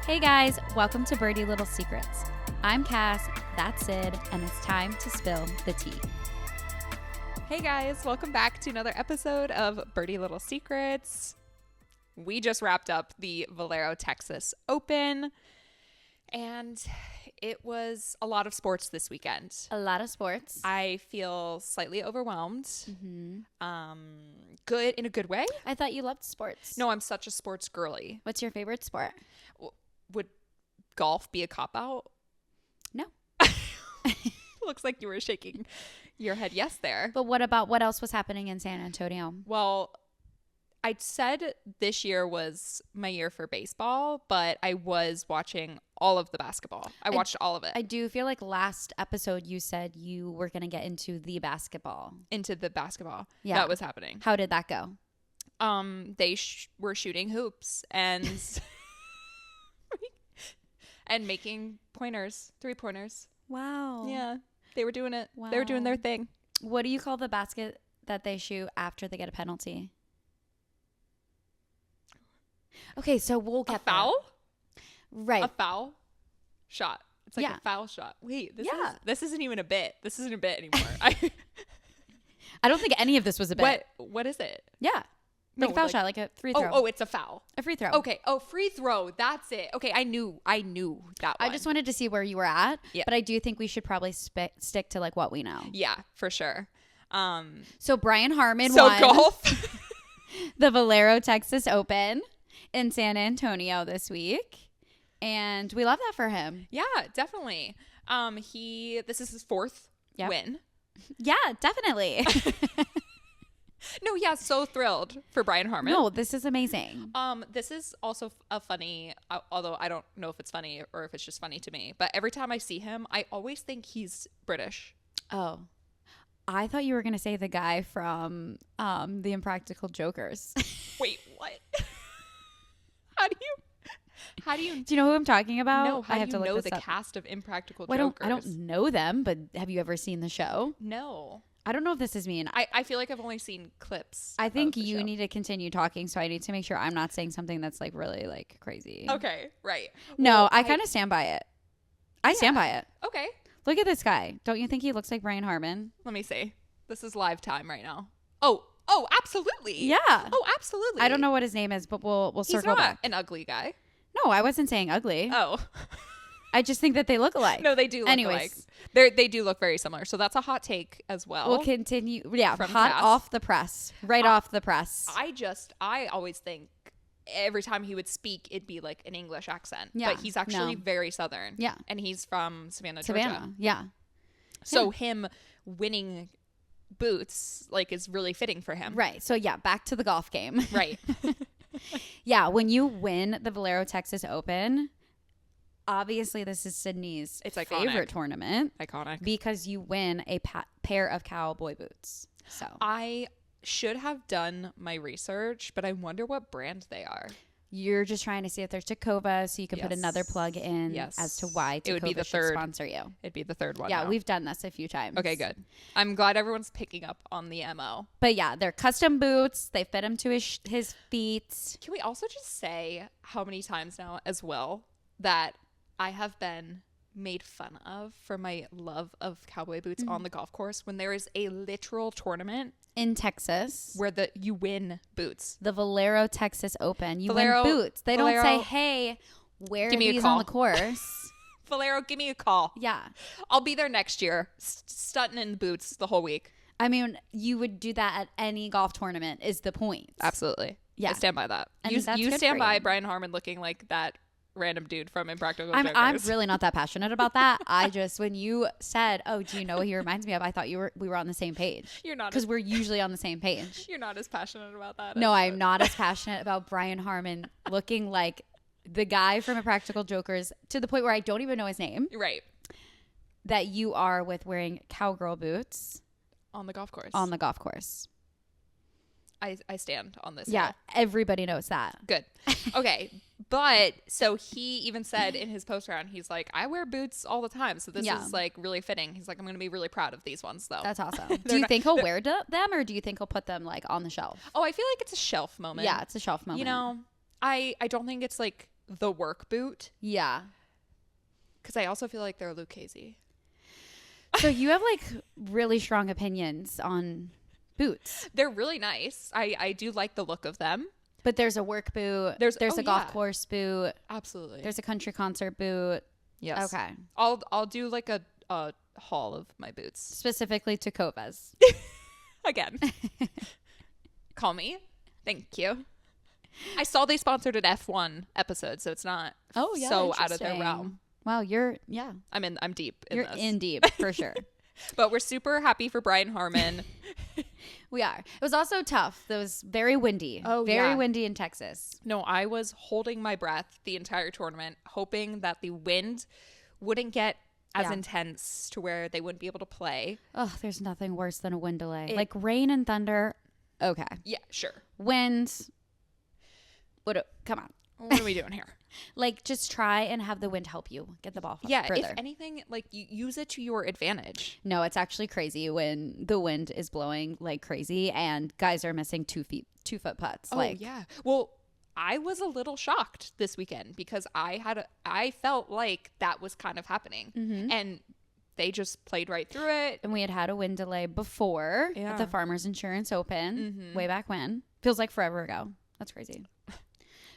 Hey guys, welcome to Birdie Little Secrets. I'm Cass, that's Sid, and it's time to spill the tea. Hey guys, welcome back to another episode of Birdie Little Secrets. We just wrapped up the Valero Texas Open, and it was a lot of sports this weekend. A lot of sports. I feel slightly overwhelmed. Good in a good way. I thought you loved sports. No, I'm such a sports girly. What's your favorite sport? Would golf be a cop-out? No. Looks like you were shaking your head yes there. But what else was happening in San Antonio? Well, I said this year was my year for baseball, but I was watching all of the basketball. I watched all of it. I do feel like last episode you said you were going to get into the basketball. Into the basketball. Yeah. That was happening. How did that go? They were shooting hoops and and making pointers, 3-pointers. Wow. Yeah, they were doing it. Wow. They were doing their thing. What do you call the basket that they shoot after they get a penalty? Okay, so we'll get A foul? Right. A foul shot. It's like Yeah. a foul shot. Wait, Yeah. this isn't even a bit. This isn't a bit anymore. I don't think any of this was a bit. What is it? Yeah. Like No, a foul like- shot, like a free throw. Oh, it's a foul. A free throw. Okay. Oh, free throw. That's it. Okay, I knew that one. I just wanted to see where you were at. Yeah. But I do think we should probably stick to like what we know. Yeah, for sure. So Brian Harman So won golf. the Valero Texas Open in San Antonio this week. And we love that for him. Yeah, definitely. This is his fourth Yep. win. Yeah, definitely. No, yeah, so thrilled for Brian Harman. No, this is amazing. This is also a funny, although I don't know if it's funny or if it's just funny to me, but every time I see him, I always think he's British. Oh, I thought you were going to say the guy from The Impractical Jokers. Wait, what? How do you Do you know who I'm talking about? know? How I have do to you look know this the up. cast of Impractical Well, Jokers? I don't know them, but have you ever seen the show? No. I don't know if this is mean. I feel like I've only seen clips. I think of the you show. need to continue talking, so I need to make sure I'm not saying something that's like really like crazy. Okay, right. No, Well, I kind of stand by it. I stand by it. Okay, Look at this guy. Don't you think he looks like Brian Harman? let me see. This is live time right now. Oh, absolutely. Yeah. Oh, absolutely. I don't know what his name is, but we'll He's circle not back. an ugly guy. No, I wasn't saying ugly. Oh. I just think that they look alike. No, they do look alike. They do look very similar. So that's a hot take as well. We'll continue. Yeah, From hot Cass. off the press. Right off the press. I always think every time he would speak, it'd be like an English accent. Yeah, But he's actually no. very Southern. Yeah. And he's from Savannah, Georgia. Savannah. Yeah. So him winning boots like is really fitting for him. Right. So yeah, back to the golf game. Right. Yeah, when you win the Valero Texas Open, obviously this is Sydney's It's iconic. favorite tournament Iconic. because you win a pair of cowboy boots. So I should have done my research, but I wonder what brand they are. you're just trying to see if there's Tecovas, so you can put Yes. another plug in Yes. as to why It would be the Tecovas should third. sponsor you. It'd be the third one. Yeah, now. we've done this a few times. Okay, good. I'm glad everyone's picking up on the MO. But yeah, they're custom boots. They fit him to his feet. Can we also just say how many times now as well that I have been made fun of for my love of cowboy boots on the golf course when there is a literal tournament In Texas, where you win boots. the Valero Texas Open, you Valero- win boots. They don't say, Valero- hey, wear Give me a these on call. the course. Valero, give me a call. Yeah. I'll be there next year, stunting in boots the whole week. I mean, you would do that at any golf tournament is the point. Absolutely. Yeah. I stand by that. And You that's good stand for by you. Brian Harman looking like that random dude from Impractical I'm Jokers. really not that passionate about that. I just, when you said, oh, do you know what he reminds me of? I thought we were on the same page. You're not Because we're usually on the same page. You're not as passionate about that. No, as- I'm not as passionate about Brian Harman looking like the guy from Impractical Jokers to the point where I don't even know his name Right. that you are with wearing cowgirl boots On the golf course. on the golf course. I stand on this. Yeah, hill. everybody knows that. Good. Okay. But so he even said in his post round, he's like, I wear boots all the time. So this Yeah. is like really fitting. He's like, I'm going to be really proud of these ones though. That's awesome. They're Do you not- think he'll wear them or do you think he'll put them like on the shelf? Oh, I feel like it's a shelf moment. Yeah, it's a shelf moment. You know, I don't think it's like the work boot. Yeah. Because I also feel like they're Lucchese. So you have like really strong opinions on boots. They're really nice. I do like the look of them. But there's a work boot. There's a golf course boot. Absolutely. There's a country concert boot. Yes. Okay. I'll do like a haul of my boots. Specifically Tecovas. Again. Call me. Thank you. I saw they sponsored an F1 episode, so it's not so out of their realm. Wow, I'm deep in you're this. in deep for sure. But we're super happy for Brian Harman. We are. It was also tough. It was very windy. Very windy in Texas. No, I was holding my breath the entire tournament, hoping that the wind wouldn't get as intense to where they wouldn't be able to play. Oh, there's nothing worse than a wind delay. Like rain and thunder. Okay. Yeah, sure. Wind. Come on. What are we doing here? Like, just try and have the wind help you get the ball further. If anything, like, you use it to your advantage. No, it's actually crazy when the wind is blowing like crazy and guys are missing 2 foot putts. Oh, yeah. Well, I was a little shocked this weekend because I felt like that was kind of happening. Mm-hmm. And they just played right through it. And we had a wind delay before at the Farmers Insurance Open way back when. Feels like forever ago. That's crazy.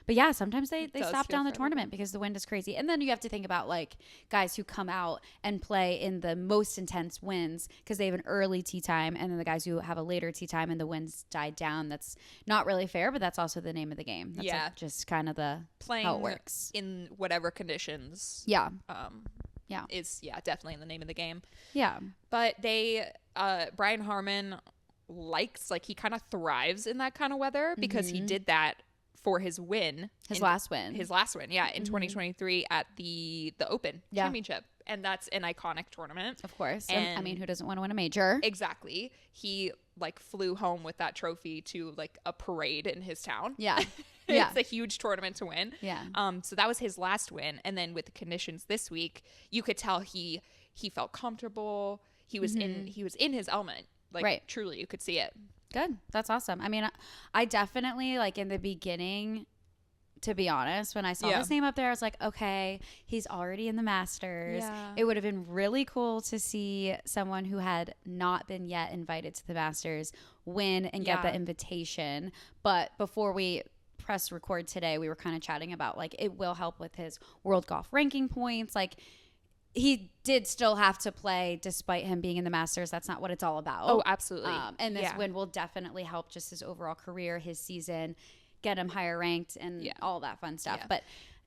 But yeah, sometimes they stop down the tournament because the wind is crazy. And then you have to think about like guys who come out and play in the most intense winds because they have an early tee time, and then the guys who have a later tee time and the winds died down. That's not really fair, but that's also the name of the game. That's like just kind of playing how it works in whatever conditions. Yeah. Is definitely in the name of the game. Yeah. But Brian Harman he kind of thrives in that kind of weather because he did that for his win. His last win, in 2023 at the Open Championship. And that's an iconic tournament. Of course. And I mean, who doesn't want to win a major? Exactly. He like flew home with that trophy to like a parade in his town. Yeah. It's a huge tournament to win. Yeah. So that was his last win. And then with the conditions this week, you could tell he felt comfortable. He was in his element. Like truly, you could see it. Good. That's awesome. I mean, I definitely, like, in the beginning, to be honest, when I saw his name up there, I was like, okay, he's already in the Masters. Yeah. It would have been really cool to see someone who had not been yet invited to the Masters win and get the invitation. But before we press record today, we were kind of chatting about, like, it will help with his world golf ranking points. Like, he did still have to play despite him being in the Masters. That's not what it's all about. Oh, absolutely. And this win will definitely help just his overall career, his season, get him higher ranked and all that fun stuff. But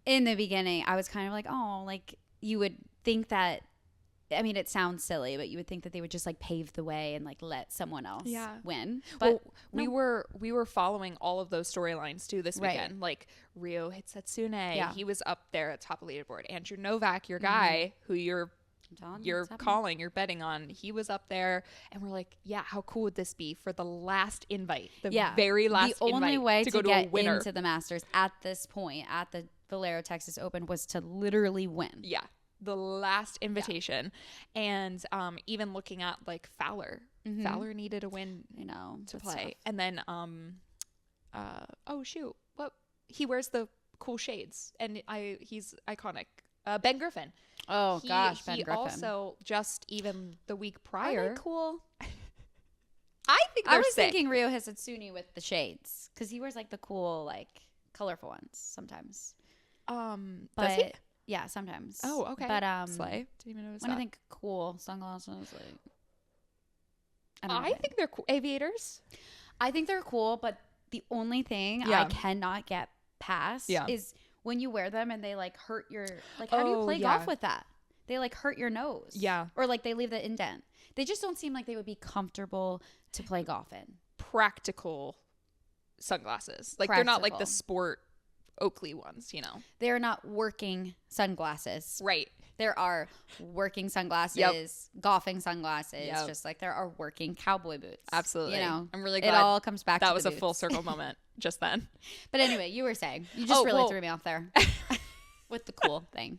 in the beginning, I was kind of like, oh, like you would think that, I mean, it sounds silly, but you would think that they would just like pave the way and like let someone else win. But we were following all of those storylines too this weekend. Like Rio hit Satsune. He was up there at top of the leaderboard. Andrew Novak, your guy who you're betting on, he was up there, and we're like, how cool would this be for the last invite, very last the only way to go to get a winner into the Masters at this point at the Valero Texas Open was to literally win. The last invitation. And even looking at like Fowler needed a win to play tough. And then he wears the cool shades and he's iconic. Ben Griffin. Ben Griffin. He also just even the week prior. Are they cool? I think they're sick. Thinking Rio Hasatsune with the shades because he wears like the cool like colorful ones sometimes. Does he? Yeah, sometimes. Oh, okay. But Slay. Didn't even notice when that. I think cool sunglasses, like I think they're cool. Aviators. I think they're cool, but the only thing I cannot get past is when you wear them and they like hurt your like. How do you play golf with that? They like hurt your nose. Yeah. Or like they leave the indent. They just don't seem like they would be comfortable to play golf in. Practical sunglasses. Like they're not like the sport Oakley ones, They're not working sunglasses. Right. There are working sunglasses, golfing sunglasses, just like there are working cowboy boots. Absolutely. I'm really glad it all comes back to that was the a full circle moment just then. But anyway, you were saying. You just threw me off there with the cool thing.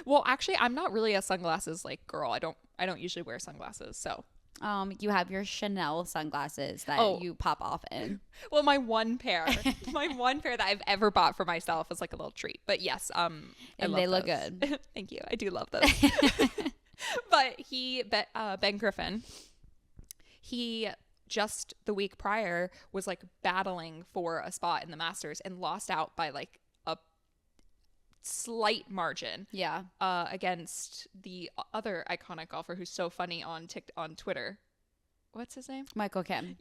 Well, actually, I'm not really a sunglasses like girl. I don't usually wear sunglasses, so You have your Chanel sunglasses that you pop off in. Well, my one pair that I've ever bought for myself is like a little treat. But yes, and they look good. Thank you. I do love those. But Ben Griffin, he just the week prior was like battling for a spot in the Masters and lost out by like a slight margin. Yeah. Against the other iconic golfer who's so funny on Twitter. What's his name? Michael Kim.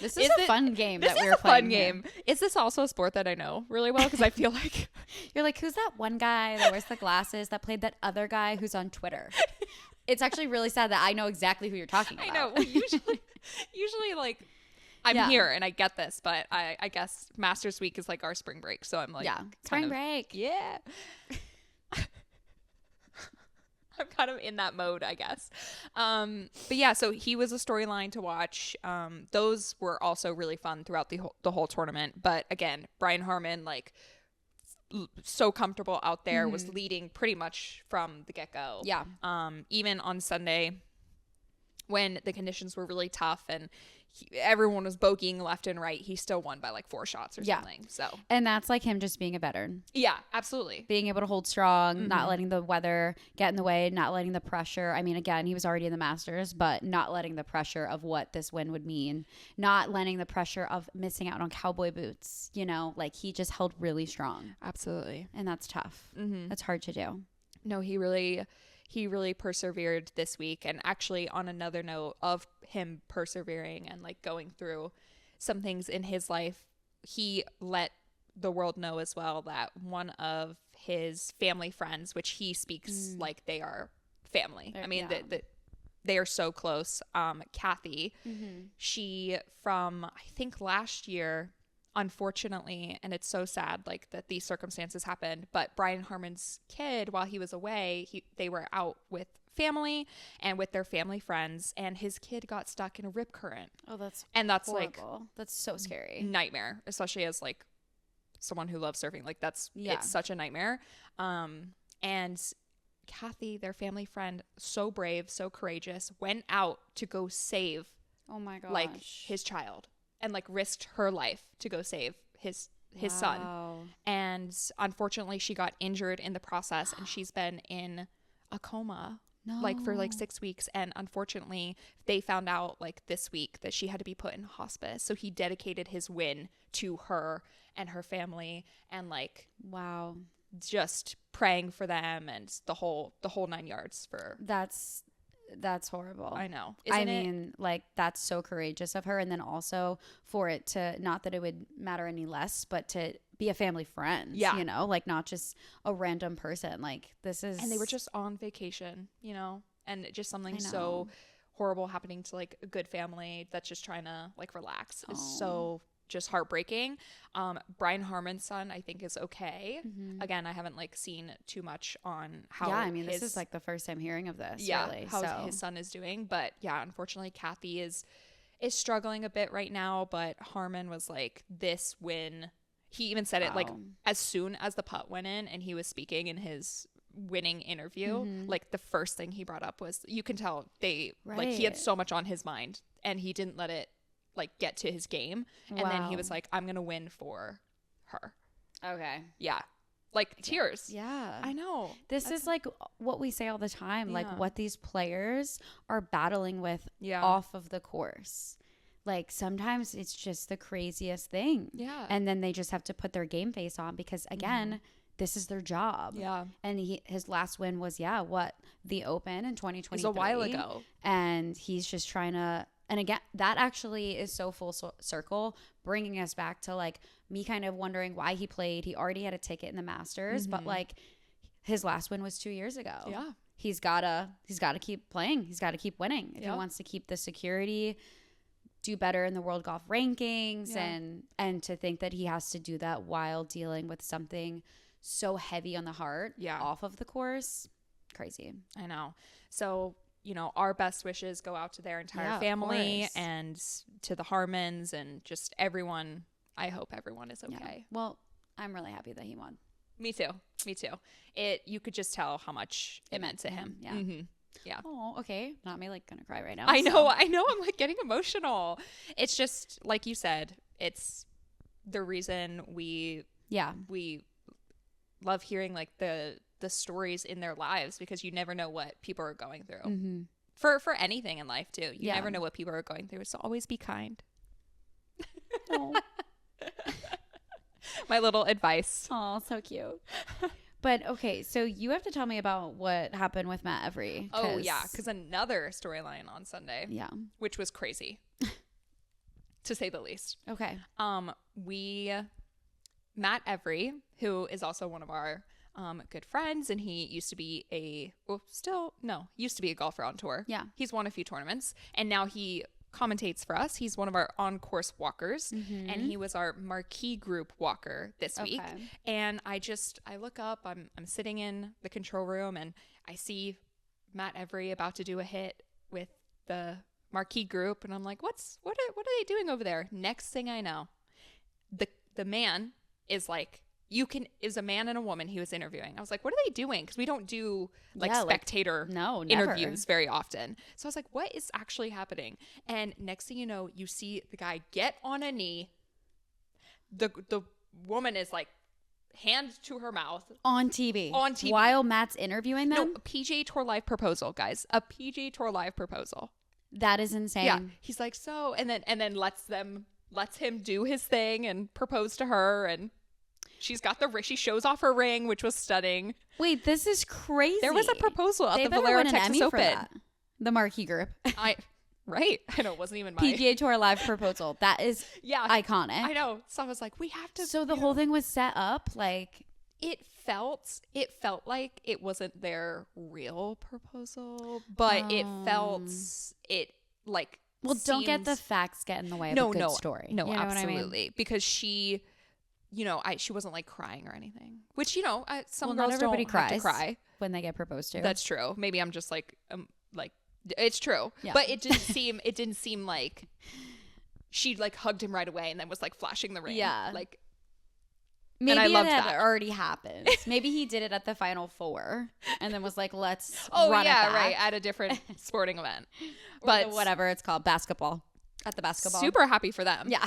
This is a fun game that we're playing. This is a fun game. Is this also a sport that I know really well? Because I feel like you're like, who's that one guy that wears the glasses that played that other guy who's on Twitter? It's actually really sad that I know exactly who you're talking about. I know. Well, usually like I'm here and I get this, but I guess Masters Week is like our spring break. So I'm like, spring break. Yeah. I'm kind of in that mode, I guess. But yeah, so he was a storyline to watch. Those were also really fun throughout the whole tournament. But again, Brian Harman, like so comfortable out there, was leading pretty much from the get-go. Yeah. Even on Sunday when the conditions were really tough and everyone was bogeying left and right, he still won by like 4 shots or something. So, and that's like him just being a veteran. Yeah, absolutely. Being able to hold strong, not letting the weather get in the way, not letting the pressure. I mean, again, he was already in the Masters, but not letting the pressure of what this win would mean, not letting the pressure of missing out on cowboy boots, you know, like he just held really strong. Absolutely. And that's tough. That's hard to do. No, he really persevered this week. And actually, on another note of him persevering and like going through some things in his life, he let the world know as well that one of his family friends, which he speaks like they are family. I mean, they are so close. Kathy, she from I think last year, unfortunately, and it's so sad like that these circumstances happened, but Brian Harman's kid, while he was away, they were out with family and with their family friends, and his kid got stuck in a rip current. Oh, that's horrible. Like that's so scary. Nightmare, especially as like someone who loves surfing. Like it's such a nightmare. And Kathy, their family friend, so brave, so courageous, went out to go save like his child. And like risked her life to go save his son. And unfortunately she got injured in the process, and she's been in a coma like for like 6 weeks. And unfortunately they found out like this week that she had to be put in hospice. So he dedicated his win to her and her family, and like just praying for them and the whole 9 yards for That's horrible. I know. I mean, like, that's so courageous of her. And then also for it to, not that it would matter any less, but to be a family friend, you know, like not just a random person. Like this is. And they were just on vacation, you know, and just something so horrible happening to like a good family that's just trying to like relax is so just heartbreaking. Brian Harman's son, I think, is okay. Again, I haven't like seen too much on how. Yeah, I mean, this is like the first time hearing of this. Yeah, really, how his son is doing. But yeah, unfortunately, Kathy is struggling a bit right now. But Harman was like, this win. He even said it like as soon as the putt went in, and he was speaking in his winning interview. Like the first thing he brought up was, you can tell like he had so much on his mind, and he didn't let it like get to his game. And then he was like, I'm gonna win for her. Okay. Yeah, like tears. Yeah, I know. That's is like what we say all the time, like what these players are battling with off of the course. Like sometimes it's just the craziest thing. Yeah. And then they just have to put their game face on, because again, this is their job. Yeah. And his last win was the Open in 2023. It's a while ago. And he's just trying to, and again, that actually is so full circle, bringing us back to like me kind of wondering why he played. He already had a ticket in the Masters, but like his last win was 2 years ago. Yeah. He's gotta keep playing. He's got to keep winning if he wants to keep the security, do better in the world golf rankings, and to think that he has to do that while dealing with something so heavy on the heart off of the course. Crazy. I know. So, you know, our best wishes go out to their entire family and to the Harmons and just everyone. I hope everyone is okay. Yeah. Well, I'm really happy that he won. Me too. You could just tell how much it meant to him. Yeah. Yeah. Oh, okay. Not me like gonna cry right now. I know. I'm like getting emotional. It's just like you said, it's the reason we love hearing like the stories in their lives, because you never know what people are going through. Mm-hmm. For anything in life too. You never know what people are going through. So always be kind. Oh. My little advice. Oh, so cute. But okay, so you have to tell me about what happened with Matt Every. Oh yeah, because another storyline on Sunday. Yeah. Which was crazy, to say the least. Okay. Matt Every, who is also one of our good friends, and he used to be a golfer on tour. Yeah. He's won a few tournaments, and now he commentates for us. He's one of our on-course walkers, and he was our marquee group walker this week. And I look up, I'm sitting in the control room, and I see Matt Every about to do a hit with the marquee group, and I'm like, what are they doing over there? Next thing I know, the man is like, is a man and a woman he was interviewing. I was like, what are they doing? Because we don't do spectator interviews very often. So I was like, what is actually happening? And next thing you know, you see the guy get on a knee. The woman is like, hand to her mouth. On TV. While Matt's interviewing them? No, a PGA Tour Live proposal, guys. A PGA Tour Live proposal. That is insane. Yeah. He's like, so, and then lets him do his thing and propose to her, and she shows off her ring, which was stunning. Wait, this is crazy. There was a proposal at the Valero Texas Open. The marquee group. Right. I know, it wasn't even my PGA Tour Live proposal. That is iconic. I know. So I was like, we have to. So the whole thing was set up like. It felt like it wasn't their real proposal, but it felt like. Well, don't get the facts get in the way of a good story. No, you know absolutely. What I mean? Because she, she wasn't like crying or anything. Which, some girls not everybody don't have to cry when they get proposed to. That's true. Maybe I'm just like it's true. Yeah. But it didn't seem like she like hugged him right away and then was like flashing the ring. Yeah. Like. Maybe it had already happened. Maybe he did it at the Final Four and then was like, let's run it back. Right, at a different sporting event. But whatever it's called, basketball. At the basketball. Super happy for them. Yeah.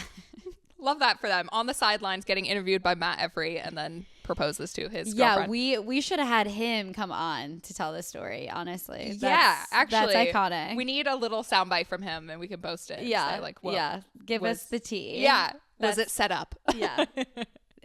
Love that for them. On the sidelines getting interviewed by Matt Every and then proposes to his girlfriend. Yeah, we should have had him come on to tell this story, honestly. Actually. That's iconic. We need a little soundbite from him and we can post it. Yeah. Give us the tea. Yeah. Was it set up? Yeah.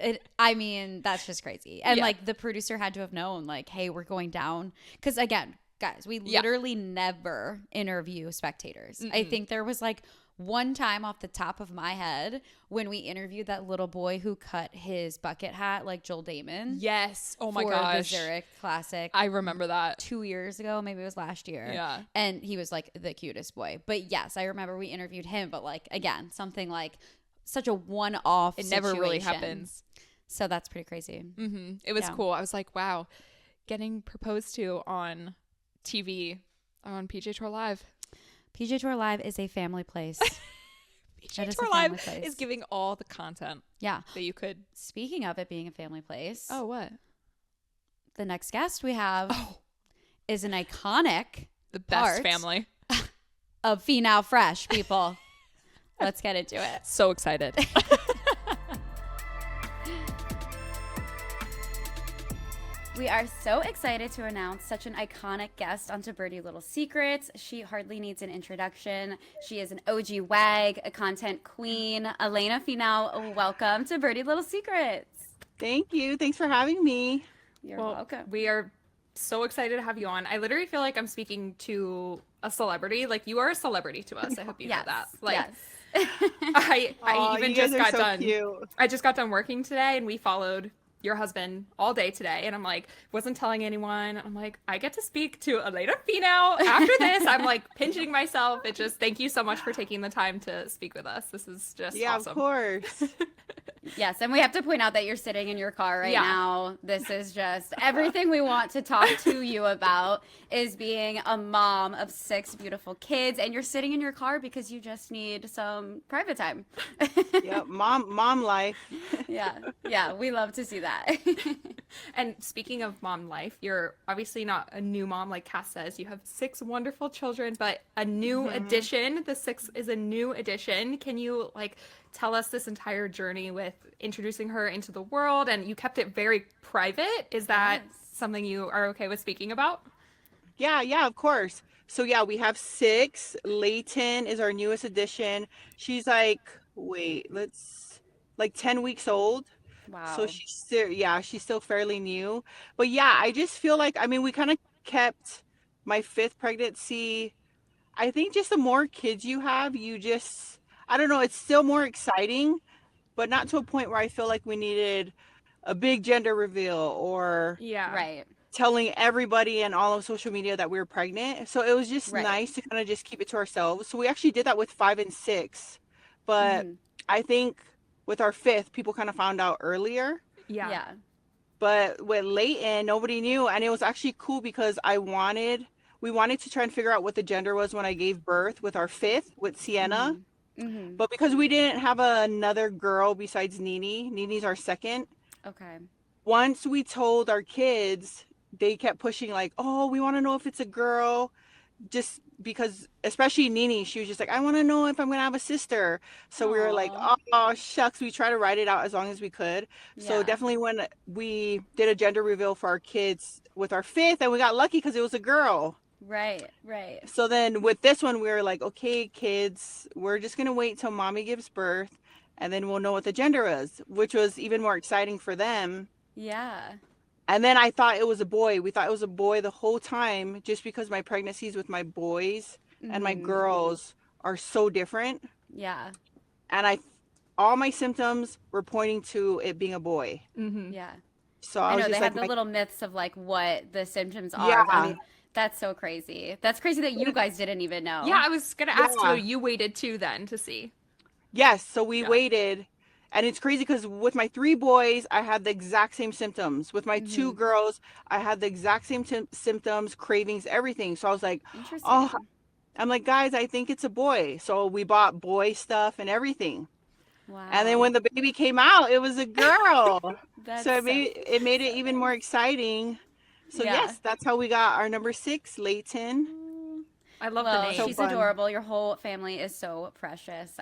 That's just crazy. And like the producer had to have known like, hey, we're going down. Because again, guys, we literally never interview spectators. I think there was like one time off the top of my head when we interviewed that little boy who cut his bucket hat like Joel Damon. Yes. Oh my gosh. For the Zurich Classic. I remember that. 2 years ago. Maybe it was last year. Yeah. And he was like the cutest boy. But yes, I remember we interviewed him. But like, again, something like such a one-off situation. Never really happens. So that's pretty crazy. Mm-hmm. It was cool. I was like, wow, getting proposed to on TV on PGA Tour Live. PGA Tour Live is a family place. PGA Tour Live is giving all the content. Yeah. That you could. Speaking of it being a family place. Oh, what? The next guest we have is an iconic. The best family. Of Finau Fresh, people. Let's get into it. So excited. We are so excited to announce such an iconic guest onto Birdie Little Secrets. She hardly needs an introduction. She is an OG wag, a content queen. Alayna Finau, welcome to Birdie Little Secrets. Thank you. Thanks for having me. You're welcome. We are so excited to have you on. I literally feel like I'm speaking to a celebrity. Like, you are a celebrity to us. I hope you know that. Like, yes. I even just got done. Cute. I just got done working today, and we followed your husband all day today, and I'm like, wasn't telling anyone. I'm like, I get to speak to Alayna Finau after this. I'm like pinching myself. It just, thank you so much for taking the time to speak with us. This is just awesome. Of course. Yes, and we have to point out that you're sitting in your car right now. This is just everything we want to talk to you about is being a mom of 6 beautiful kids, and you're sitting in your car because you just need some private time. Yeah, mom life. Yeah, we love to see that. And speaking of mom life, you're obviously not a new mom like Cass says. You have 6 wonderful children, but a new addition. The 6th is a new addition. Can you tell us this entire journey with introducing her into the world? And you kept it very private. Is that something you are okay with speaking about? Yeah, of course. So yeah, we have 6. Layton is our newest addition. She's 10 weeks old. Wow. So she's still fairly new. But yeah, I just feel like, we kind of kept my 5th pregnancy. I think just the more kids you have, I don't know, it's still more exciting, but not to a point where I feel like we needed a big gender reveal or telling everybody and all of social media that we were pregnant. So it was just nice to kind of just keep it to ourselves. So we actually did that with 5 and 6. But I think with our 5th, people kind of found out earlier. Yeah. But with Layton, nobody knew. And it was actually cool because we wanted to try and figure out what the gender was when I gave birth with our 5th, with Sienna. But because we didn't have another girl besides Nini's our 2nd. Okay. Once we told our kids, they kept pushing oh, we want to know if it's a girl. Just because, especially Nini, she was just I want to know if I'm going to have a sister. So we were oh, shucks. We tried to write it out as long as we could. So definitely when we did a gender reveal for our kids with our 5th, and we got lucky because it was a girl. Right. So then with this one, we were okay, kids, we're just going to wait till mommy gives birth and then we'll know what the gender is, which was even more exciting for them. Yeah. And then I thought it was a boy. We thought it was a boy the whole time just because my pregnancies with my boys and my girls are so different. Yeah. And all my symptoms were pointing to it being a boy. Yeah. So I know they have the little myths of what the symptoms are. Yeah. That's so crazy. That's crazy that you guys didn't even know. Yeah, I was going to ask you waited too then to see. Yes, so we waited. And it's crazy because with my 3 boys, I had the exact same symptoms. With my 2 girls, I had the exact same symptoms, cravings, everything. So I was I'm guys, I think it's a boy. So we bought boy stuff and everything. Wow. And then when the baby came out, it was a girl. So it made it even more exciting. So yes, that's how we got our number 6, Layton. I love the name. She's adorable. Your whole family is so precious.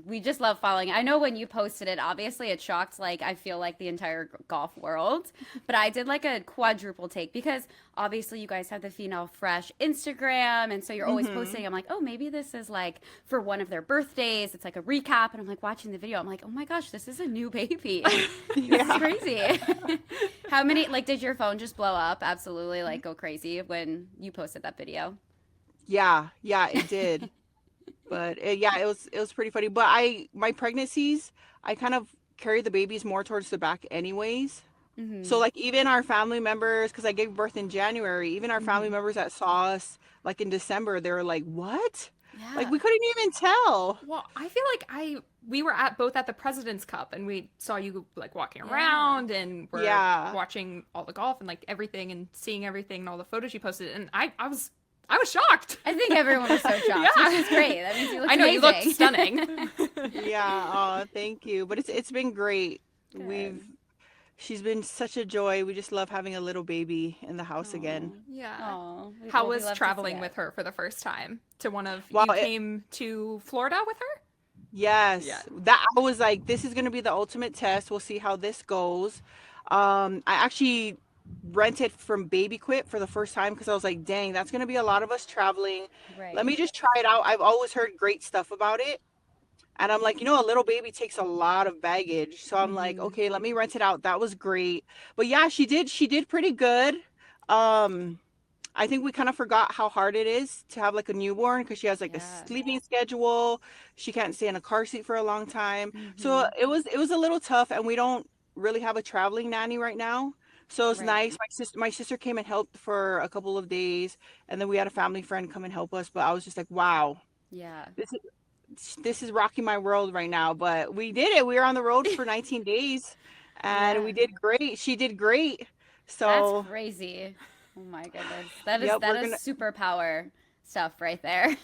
We just love following. I know when you posted it, obviously it shocked, I feel like the entire golf world. But I did a quadruple take because obviously you guys have the Finau Fresh Instagram. And so you're always posting. I'm oh, maybe this is for one of their birthdays. It's a recap. And I'm watching the video. I'm oh my gosh, this is a new baby. This is crazy. How many, did your phone just blow up? Absolutely, go crazy when you posted that video? Yeah, it did. But it was pretty funny. But my pregnancies, I kind of carry the babies more towards the back anyways. So even our family members, because I gave birth in January, even our family members that saw us in December, they were what? Yeah. We couldn't even tell. Well, I feel we were both at the President's Cup and we saw you walking around and we're watching all the golf and everything and seeing everything and all the photos you posted. And I was shocked. I think everyone was so shocked, which is great. That means you look amazing. You look stunning. Thank you. But it's been great. Good. She's been such a joy. We just love having a little baby in the house again. Yeah. How was traveling with her for the first time? You came to Florida with her? Yes. Yeah. That I was this is going to be the ultimate test. We'll see how this goes. I actually rented from Baby Quit for the first time because I was dang, that's going to be a lot of us traveling. Right. Let me just try it out. I've always heard great stuff about it. And I'm a little baby takes a lot of baggage. So I'm okay, let me rent it out. That was great. But yeah, she did pretty good. I think we kind of forgot how hard it is to have a newborn because she has a sleeping schedule. She can't stay in a car seat for a long time. So it was a little tough, and we don't really have a traveling nanny right now. So it's nice. My sister came and helped for a couple of days, and then we had a family friend come and help us. But I was just wow. Yeah. this is rocking my world right now. But we did it. We were on the road for 19 days and we did great. She did great. So that's crazy. Oh my goodness. That is yep, superpower stuff right there.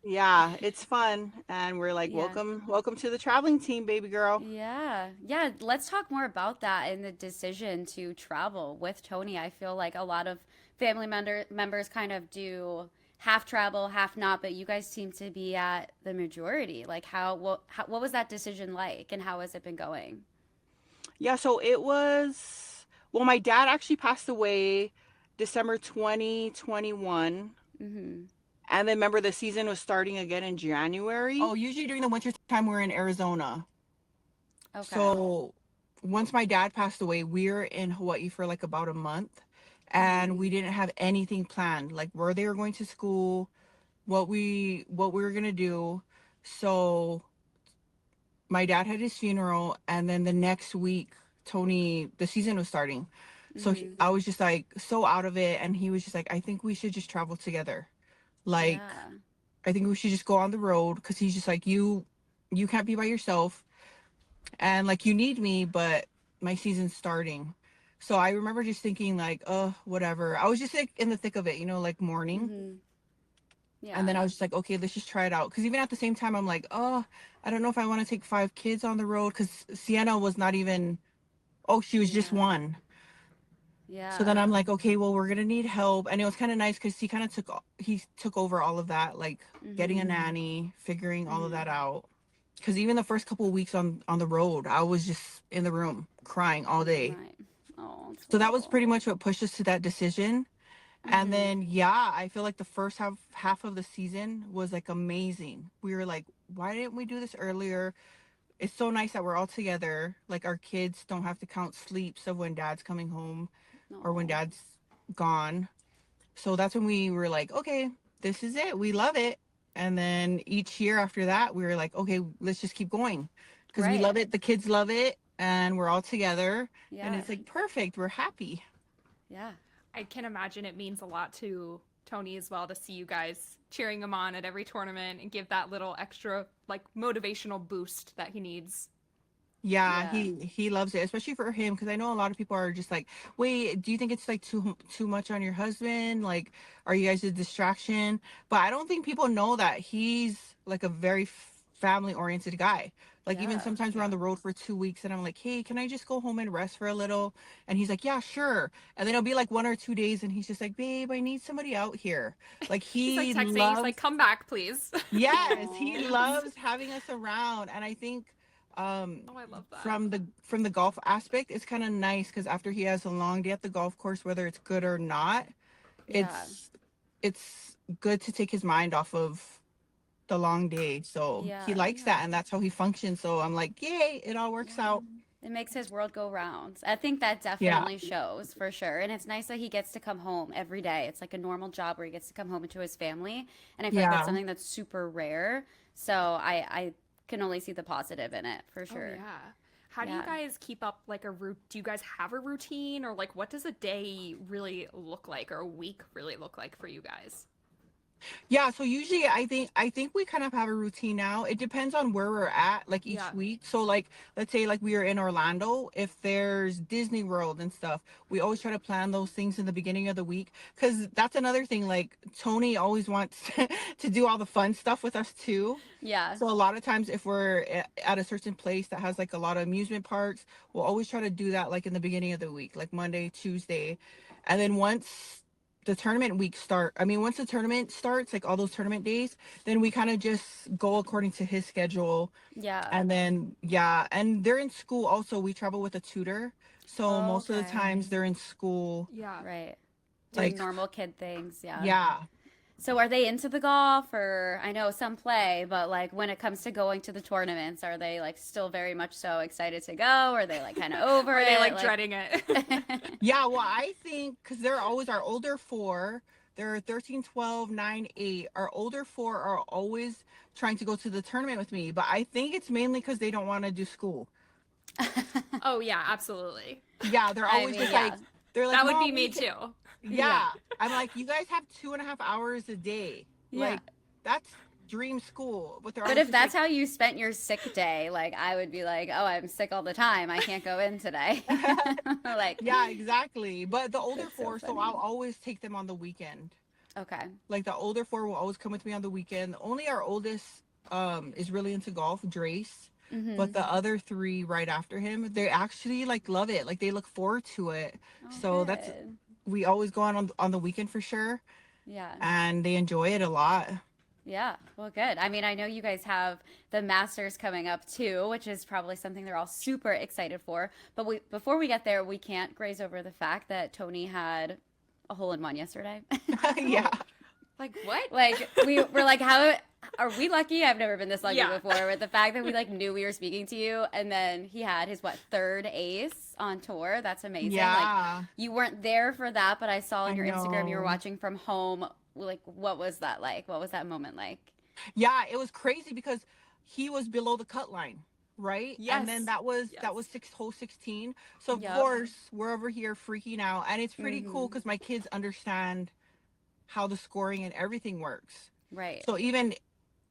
yeah, it's fun. And we're like, welcome to the traveling team, baby girl. Yeah. Yeah. Let's talk more about that and the decision to travel with Tony. I feel like a lot of family members kind of do half travel, half not, but you guys seem to be at the majority. Like what was that decision like and how has it been going? Yeah, so it was, well, my dad actually passed away December 2021. Mm-hmm. And then remember the season was starting again in January. Oh, usually during the winter time we're in Arizona. Okay. So once my dad passed away, we were in Hawaii for like about a month and we didn't have anything planned, like where they were going to school, what we were going to do. So my dad had his funeral and then the next week the season was starting. So I was just like so out of it and he was just like, I think we should just travel together. Like, I think we should just go on the road because he's just like, you can't be by yourself and like you need me, but my season's starting. So I remember just thinking like, oh, whatever. I was just like in the thick of it, like mourning. Yeah. And then I was just like, okay, let's just try it out. Because even at the same time, I'm like, oh, I don't know if I want to take 5 kids on the road because Sienna was not even, she was just 1. Yeah. So then I'm like, okay, well, we're going to need help. And it was kind of nice because he took over all of that, like getting a nanny, figuring all of that out. Because even the first couple of weeks on the road, I was just in the room crying all day. Right. Oh, so that was pretty much what pushed us to that decision. And then, I feel like the first half of the season was like amazing. We were like, why didn't we do this earlier? It's so nice that we're all together. Like our kids don't have to count sleeps of when dad's coming home or when dad's gone. So that's when we were like, okay, this is it. We love it. And then each year after that, we were like, okay, let's just keep going because we love it. The kids love it and we're all together and it's like perfect. We're happy. Yeah. I can imagine it means a lot to Tony as well to see you guys cheering him on at every tournament and give that little extra like motivational boost that he needs. Yeah. He loves it, especially for him because I know a lot of people are just like, wait, do you think it's like too much on your husband? Like, are you guys a distraction? But I don't think people know that he's like a very family oriented guy. Like even sometimes we're on the road for 2 weeks and I'm like, hey, can I just go home and rest for a little? And he's like, yeah, sure. And then it'll be like 1 or 2 days and he's just like, babe, I need somebody out here. Like he's like texting, he's like, come back, please. Yes, he loves having us around. And I think I love that. From the golf aspect, it's kind of nice because after he has a long day at the golf course, whether it's good or not, it's good to take his mind off of the long day. So he likes that and that's how he functions. So I'm like, yay, it all works out. It makes his world go round. I think that definitely shows for sure. And it's nice that he gets to come home every day. It's like a normal job where he gets to come home to his family. And I feel like that's something that's super rare. So I can only see the positive in it for sure. Oh, yeah. How do you guys keep up like do you guys have a routine or like what does a day really look like or a week really look like for you guys? Yeah, so usually I think we kind of have a routine now. It depends on where we're at, like each week. So like let's say like we are in Orlando, if there's Disney World and stuff, we always try to plan those things in the beginning of the week because that's another thing. Like Tony always wants to do all the fun stuff with us too. Yeah. So a lot of times if we're at a certain place that has like a lot of amusement parks, we'll always try to do that like in the beginning of the week, like Monday, Tuesday. And then once the tournament once the tournament starts, like all those tournament days, then we kind of just go according to his schedule. Yeah. And then, and they're in school also. We travel with a tutor. So most of the times they're in school. Yeah. Right. Doing normal kid things. Yeah. Yeah. So are they into the golf or I know some play, but like when it comes to going to the tournaments, are they like still very much so excited to go? Or are they like kind of over it? Are they like dreading it? Yeah, well, I think because they're always our older 4, they're 13, 12, 9, 8. Our older 4 are always trying to go to the tournament with me, but I think it's mainly because they don't want to do school. Oh, yeah, absolutely. Yeah, they're always like, they're like, that would be me too. Yeah. I'm like, you guys have 2.5 hours a day. Yeah. Like, dream school. But if that's how you spent your sick day, like I would be like, oh, I'm sick all the time. I can't go in today. Like, yeah, exactly. But the older four, so I'll always take them on the weekend. Okay. Like the older four will always come with me on the weekend. Only our oldest is really into golf, Drace. Mm-hmm. But the other three right after him, they actually like love it. Like they look forward to it. Oh, so good. We always go on the weekend for sure. Yeah. And they enjoy it a lot. Yeah. Well, good. I mean, I know you guys have the Masters coming up too, which is probably something they're all super excited for. But before we get there, we can't graze over the fact that Tony had a hole-in-one yesterday. Yeah. Like what? Like we're like, how are we lucky? I've never been this lucky before. With the fact that we like knew we were speaking to you, and then he had his third ace on tour. That's amazing. Yeah. Like you weren't there for that, but I saw on your Instagram you were watching from home. Like, what was that like? What was that moment like? Yeah, it was crazy because he was below the cut line, right? Yes. And then that was hole 16. So of course we're over here freaking out, and it's pretty cool because my kids understand how the scoring and everything works. Right. So even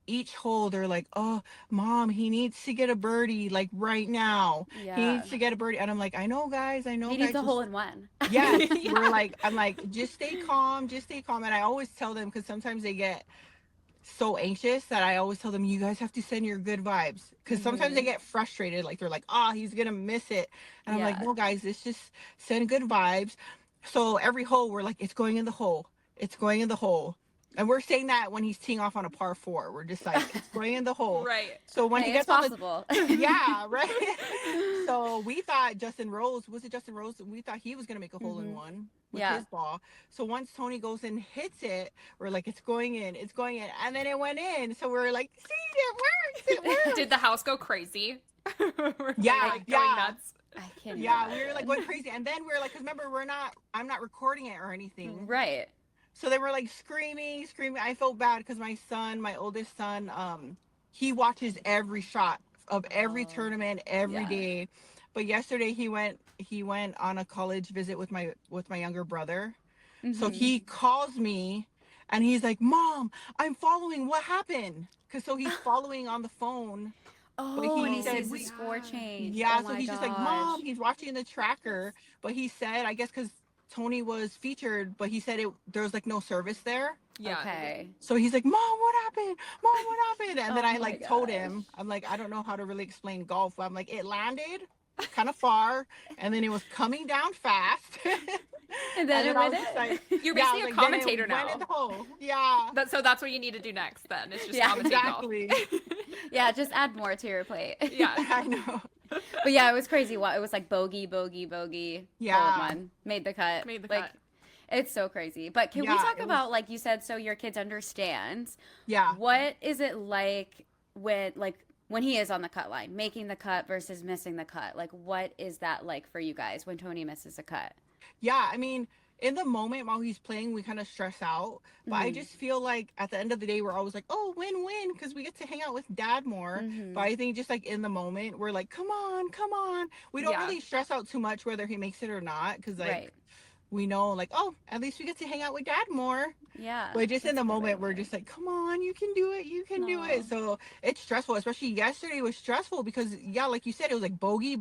each hole, they're like, "Oh, Mom, he needs to get a birdie like right now. Yeah. He needs to get a birdie." And I'm like, "I know, guys. I know." He needs a hole-in-one. Yeah. I'm like, just stay calm. And I always tell them, because sometimes they get so anxious that I always tell them, you guys have to send your good vibes, because sometimes they get frustrated, like they're like, "Oh, he's gonna miss it," and I'm like, "No, guys, let's just send good vibes." So every hole, we're like, it's going in the hole. It's going in the hole. And we're saying that when he's teeing off on a par 4, we're just like, it's going in the hole. Right. So when he gets possible. Yeah, right. So we thought Justin Rose? We thought he was going to make a hole-in-one with his ball. So once Tony goes and hits it, we're like, it's going in. And then it went in. So we're like, see, it works. Did the house go crazy? Going nuts. I can't. We were like going crazy. And then we're like, because remember, I'm not recording it or anything. Right. So they were like screaming. I felt bad because my oldest son, he watches every shot of every tournament every day. But yesterday he went on a college visit with my younger brother. Mm-hmm. So he calls me and he's like, "Mom, I'm following. What happened?" So he's following on the phone. Oh, and he sees the score change. Yeah, so he's just like, "Mom," he's watching the tracker. But he said, I guess because Tony was featured, but he said there was like no service there. Yeah. Okay. So he's like, "Mom, what happened? Mom, what happened?" And then I like told him, I'm like, I don't know how to really explain golf. I'm like, it landed kind of far, and then it was coming down fast. And then it went in. Like, you're basically a commentator now. Went in the hole. Yeah. So that's what you need to do next then. It's just commentate exactly. golf. Yeah, just add more to your plate. Yeah. I know. But yeah, it was crazy. It was like bogey. Yeah. One made the cut. It's so crazy. But can we talk about, like you said, so your kids understand. Yeah. What is it like when he is on the cut line, making the cut versus missing the cut? Like, what is that like for you guys when Tony misses a cut? Yeah, I mean, in the moment while he's playing, we kind of stress out. But I just feel like at the end of the day, we're always like, oh, win-win, because we get to hang out with Dad more. But I think just like in the moment, we're like, come on. We don't really stress out too much whether he makes it or not, because like we know like, oh, at least we get to hang out with Dad more. Yeah. But just in the moment, we're just like, come on, you can do it. Do it. So it's stressful, especially yesterday was stressful because, like you said, it was like bogey.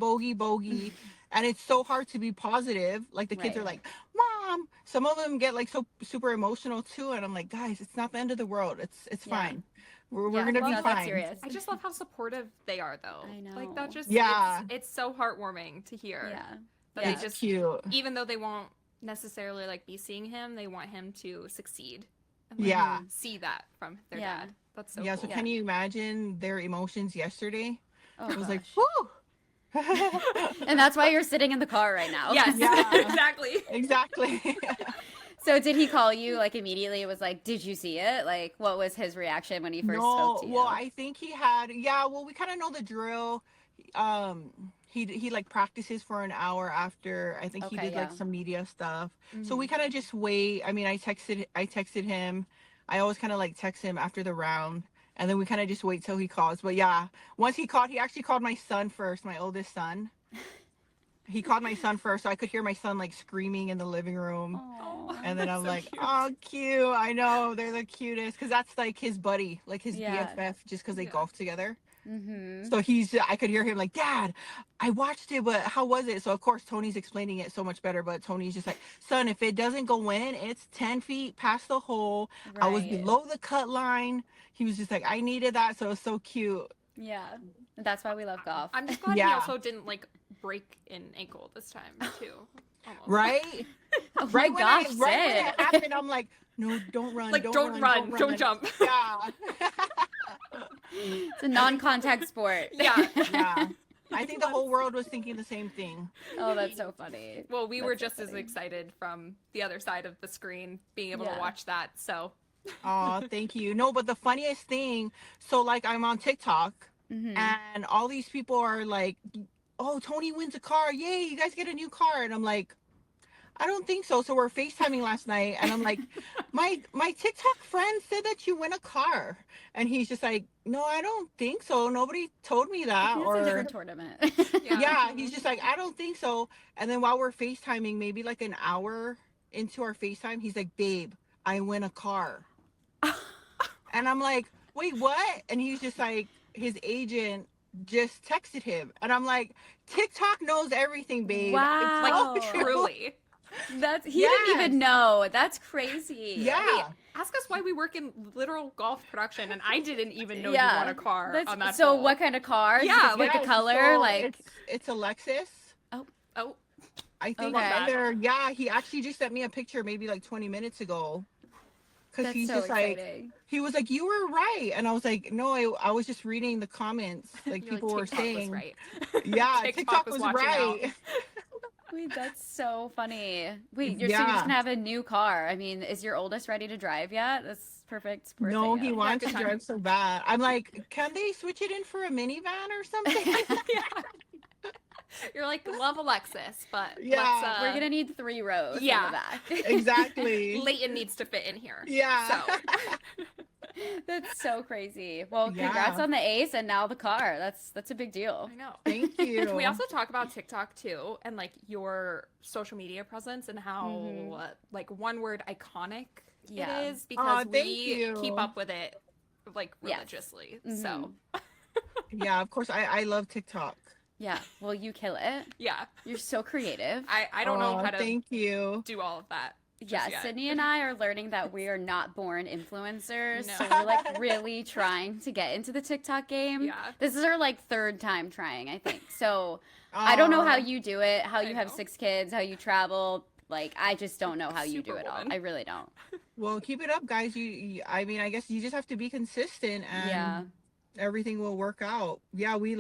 And it's so hard to be positive. Like the kids are like, Mom. Some of them get like so super emotional too. And I'm like, guys, it's not the end of the world. It's fine. We're going to be fine. Serious. I just love how supportive they are though. I know. Like that just, yeah. It's so heartwarming to hear. Yeah. That It's they just, cute. Even though they won't necessarily like be seeing him, they want him to succeed. And, see that from their dad. That's so cool. So can you imagine their emotions yesterday? Oh, it was like, whoo. And that's why you're sitting in the car right now. Yes, exactly. So did he call you like immediately? It was like, did you see it? Like, what was his reaction when he first spoke to you? Well, I think he had, we kind of know the drill. He like practices for an hour after. I think he did like some media stuff. So we kind of just wait. I mean, I texted him. I always kind of like text him after the round. And then we kind of just wait till he calls. But yeah, once he called, he actually called my son first, my oldest son. He called my son first, so I could hear my son like screaming in the living room. Aww. And then I'm so like, cute. oh, cute. I know, they're the cutest, because that's like his buddy, like his BFF, just because they golf together. So I could hear him like, Dad, I watched it, but how was it? So of course Tony's explaining it so much better, but Tony's just like, son, if it doesn't go in, it's 10 feet past the hole. I was below the cut line. He was just like, I needed that. So it was so cute. Yeah, that's why we love golf. I'm just glad he also didn't like break an ankle this time too. Almost. Right? Oh my gosh, right when it happened, I'm like, no, don't run. Like, don't run. Don't jump. Yeah. It's a non-contact sport. Yeah. Yeah. I think the whole world was thinking the same thing. Oh, that's so funny. Well, we were just as excited from the other side of the screen being able to watch that. So. Oh, thank you. No, but the funniest thing, so like I'm on TikTok and all these people are like, oh, Tony wins a car. Yay, you guys get a new car. And I'm like, I don't think so. So we're FaceTiming last night and I'm like, my TikTok friend said that you win a car. And he's just like, no, I don't think so. Nobody told me that. It's a different tournament. Yeah, he's just like, I don't think so. And then while we're FaceTiming, maybe like an hour into our FaceTime, he's like, babe, I win a car. And I'm like, wait, what? And he's just like, his agent just texted him. And I'm like, TikTok knows everything, babe. Wow. Like, truly. He didn't even know. That's crazy. Yeah. Wait, ask us why we work in literal golf production, and I didn't even know you won a car on that. So hole. what kind of car? Yeah, like the color, so like it's a Lexus. Oh. I think Okay. yeah, he actually just sent me a picture maybe like 20 minutes ago. Because he's so just exciting. like, he was like, you were right. And I was like, no, I was just reading the comments. Like people were saying, was right. Yeah, TikTok was watching right. out. Wait, that's so funny. Wait, so you're just gonna have a new car. I mean, is your oldest ready to drive yet? That's perfect. No, he wants to drive so bad. I'm like, can they switch it in for a minivan or something? You're like, love Alexis, but we're gonna need 3 rows in the back. Exactly. Layton needs to fit in here. Yeah. So. That's so crazy. Well, congrats on the ace and now the car. That's a big deal. I know. Thank you. Can we also talk about TikTok too, and like your social media presence and how like one word iconic it is, because we keep up with it like religiously. So yeah, of course I love TikTok. Yeah, well, you kill it. Yeah, you're so creative. I don't know how to do all of that. Yeah, Sydney and I are learning that we are not born influencers, so we're like really trying to get into the TikTok game. Yeah, this is our like 3rd time trying, I think. So I don't know how you do it, how you have 6 kids, how you travel. Like, I just don't know how you do it all. I really don't. Well, keep it up, guys. I mean, I guess you just have to be consistent and everything will work out. Yeah, we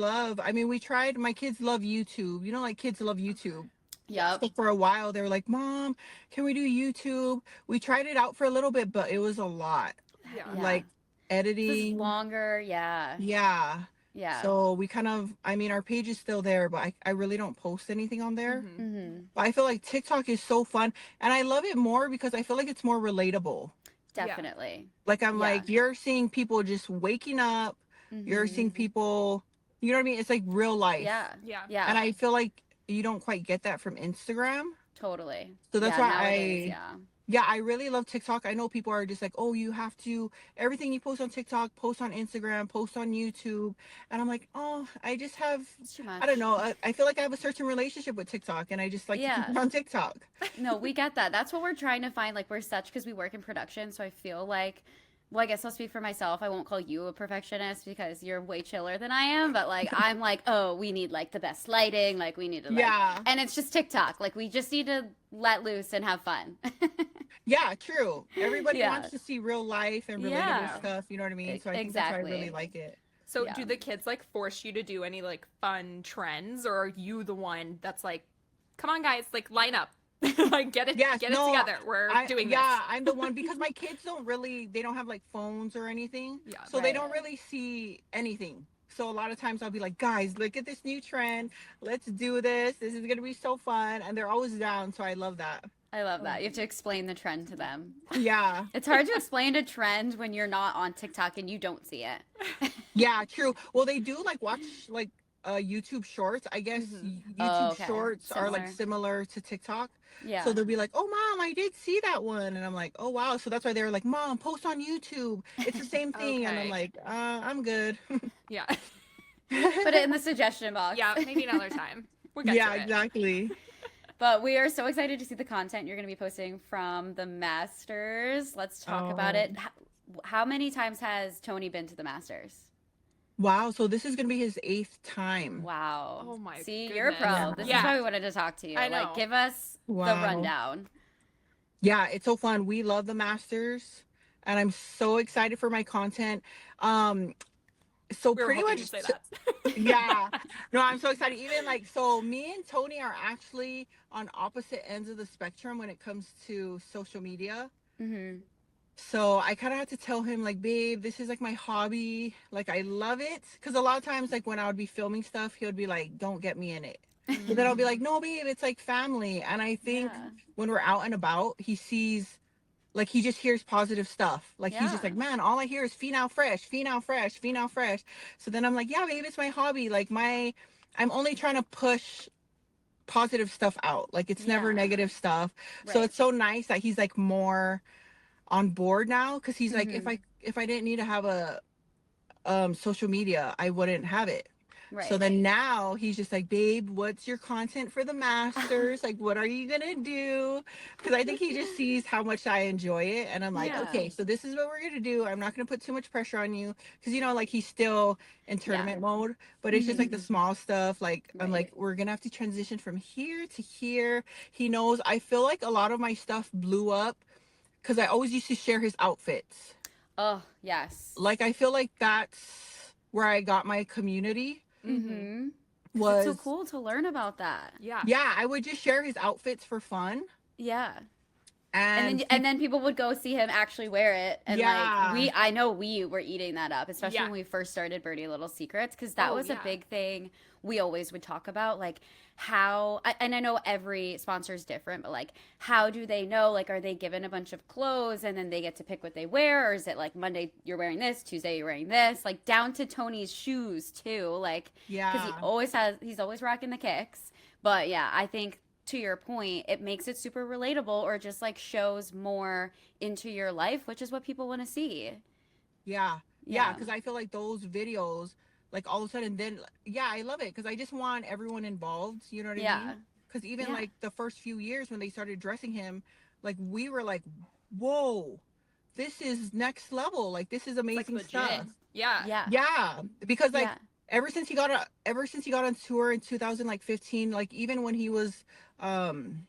tried. My kids love YouTube. You know, like kids love YouTube. Yeah. So for a while, they were like, Mom, can we do YouTube? We tried it out for a little bit, but it was a lot. Yeah. Like editing. It's longer. Yeah. Yeah. Yeah. So we our page is still there, but I really don't post anything on there. But I feel like TikTok is so fun. And I love it more because I feel like it's more relatable. Definitely. Like, I'm like, you're seeing people just waking up. You're seeing people, you know what I mean? It's like real life. Yeah. And I feel like you don't quite get that from Instagram. Totally. So that's why I really love TikTok. I know people are just like, oh, you have to, everything you post on TikTok, post on Instagram, post on YouTube. And I'm like, oh, I just have, it's too much. I don't know. I feel like I have a certain relationship with TikTok and I just like to keep it on TikTok. No, we get that. That's what we're trying to find. Like, because we work in production. So I feel like, well, I guess I'll speak for myself. I won't call you a perfectionist because you're way chiller than I am. But like, I'm like, oh, we need like the best lighting. Like, we need to and it's just TikTok. Like, we just need to let loose and have fun. Yeah, true. Everybody wants to see real life and relatable stuff. You know what I mean? So I think that's why I really like it. So do the kids like force you to do any like fun trends, or are you the one that's like, come on guys, like line up? Like get it together. We're doing this. Yeah, I'm the one because my kids they don't have like phones or anything. Yeah, so they don't really see anything. So a lot of times I'll be like, guys, look at this new trend. Let's do this. This is gonna be so fun. And they're always down. So I love that. I love that. You have to explain the trend to them. Yeah. It's hard to explain a trend when you're not on TikTok and you don't see it. Yeah, true. Well, they do like watch like YouTube Shorts. I guess YouTube Oh, okay. Shorts are like similar to TikTok. So they'll be like, "Oh, Mom, I did see that one," and I'm like, "Oh, wow!" So that's why they were like, "Mom, post on YouTube. It's the same thing." And I'm like, "I'm good." Yeah. Put it in the suggestion box. Yeah, maybe another time. We'll get Yeah, to it. exactly. But we are so excited to see the content you're going to be posting from the Masters. Let's talk about it. How many times has Tony been to the Masters? Wow, so this is going to be his 8th time. Wow. Oh my See, goodness. you're a pro. This is why we wanted to talk to you. I know. Like, give us the rundown. Yeah, it's so fun. We love the Masters, and I'm so excited for my content. So pretty much, say that. Yeah. No, I'm so excited. Even like, so me and Tony are actually on opposite ends of the spectrum when it comes to social media. Mm-hmm. So I kind of had to tell him, like, babe, this is like my hobby. Like, I love it. Because a lot of times, like, when I would be filming stuff, he would be like, don't get me in it. But then I'll be like, no, babe, it's like family. And I think when we're out and about, he sees, like, he just hears positive stuff. Like, he's just like, man, all I hear is Finau fresh, Finau fresh, Finau fresh. So then I'm like, yeah, babe, it's my hobby. Like, I'm only trying to push positive stuff out. Like, it's never negative stuff. Right. So it's so nice that he's like more on board now, because he's like, if I didn't need to have a social media, I wouldn't have it. Right. So then now he's just like, babe, what's your content for the Masters? Like, what are you gonna do? Because I think he just sees how much I enjoy it, and I'm like, okay, so this is what we're gonna do. I'm not gonna put too much pressure on you, because like, he's still in tournament mode, but it's just like the small stuff. Like, I'm like, we're gonna have to transition from here to here. He knows. I feel like a lot of my stuff blew up because I always used to share his outfits. Oh, yes. Like, I feel like that's where I got my community. Mm-hmm. It's so cool to learn about that. Yeah. Yeah, I would just share his outfits for fun. Yeah. And then people would go see him actually wear it. And like, I know we were eating that up, especially when we first started Birdie Little Secrets, because that was a big thing we always would talk about, like how, and I know every sponsor is different, but like, how do they know? Like, are they given a bunch of clothes and then they get to pick what they wear? Or is it like Monday you're wearing this, Tuesday you're wearing this? Like, down to Tony's shoes too. Like, because he's always rocking the kicks. But yeah, I think, to your point, it makes it super relatable, or just like shows more into your life, which is what people want to see. Yeah, because I feel like those videos, like, all of a sudden, then I love it, because I just want everyone involved, you know what I mean? Because even like the first few years when they started dressing him, like, we were like, whoa, this is next level, like, this is amazing, like, stuff. Because like ever since he got on tour in 2015, like, even when he was on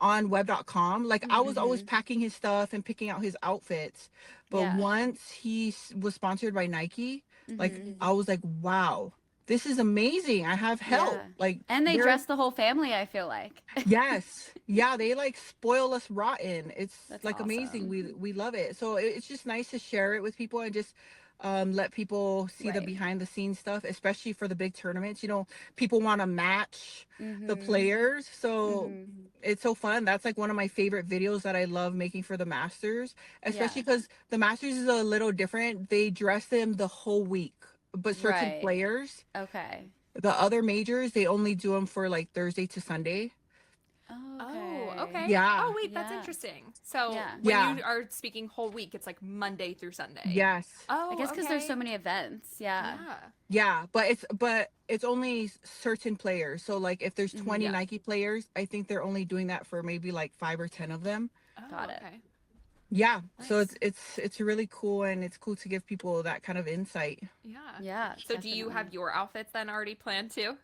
web.com, like, I was always packing his stuff and picking out his outfits, but once he was sponsored by Nike, like, I was like, wow, this is amazing. I have help. Like, and they dress the whole family, I feel like. Yes. Yeah, they like spoil us rotten. That's like awesome. Amazing. We love it. So it's just nice to share it with people and just let people see the behind the scenes stuff, especially for the big tournaments. People want to match the players, so it's so fun. That's like one of my favorite videos that I love making for the Masters, especially because the Masters is a little different. They dress them the whole week, but certain players, the other majors, they only do them for like Thursday to Sunday. Oh, okay. Yeah. Oh, wait, that's interesting. So when you are speaking whole week, it's like Monday through Sunday. Yes. Oh, I guess because there's so many events. Yeah, but it's only certain players. So like, if there's 20 Nike players, I think they're only doing that for maybe like 5 or 10 of them. Oh, got it. Okay. Yeah. Nice. So it's really cool, and it's cool to give people that kind of insight. Yeah. So definitely. Do you have your outfits then already planned too?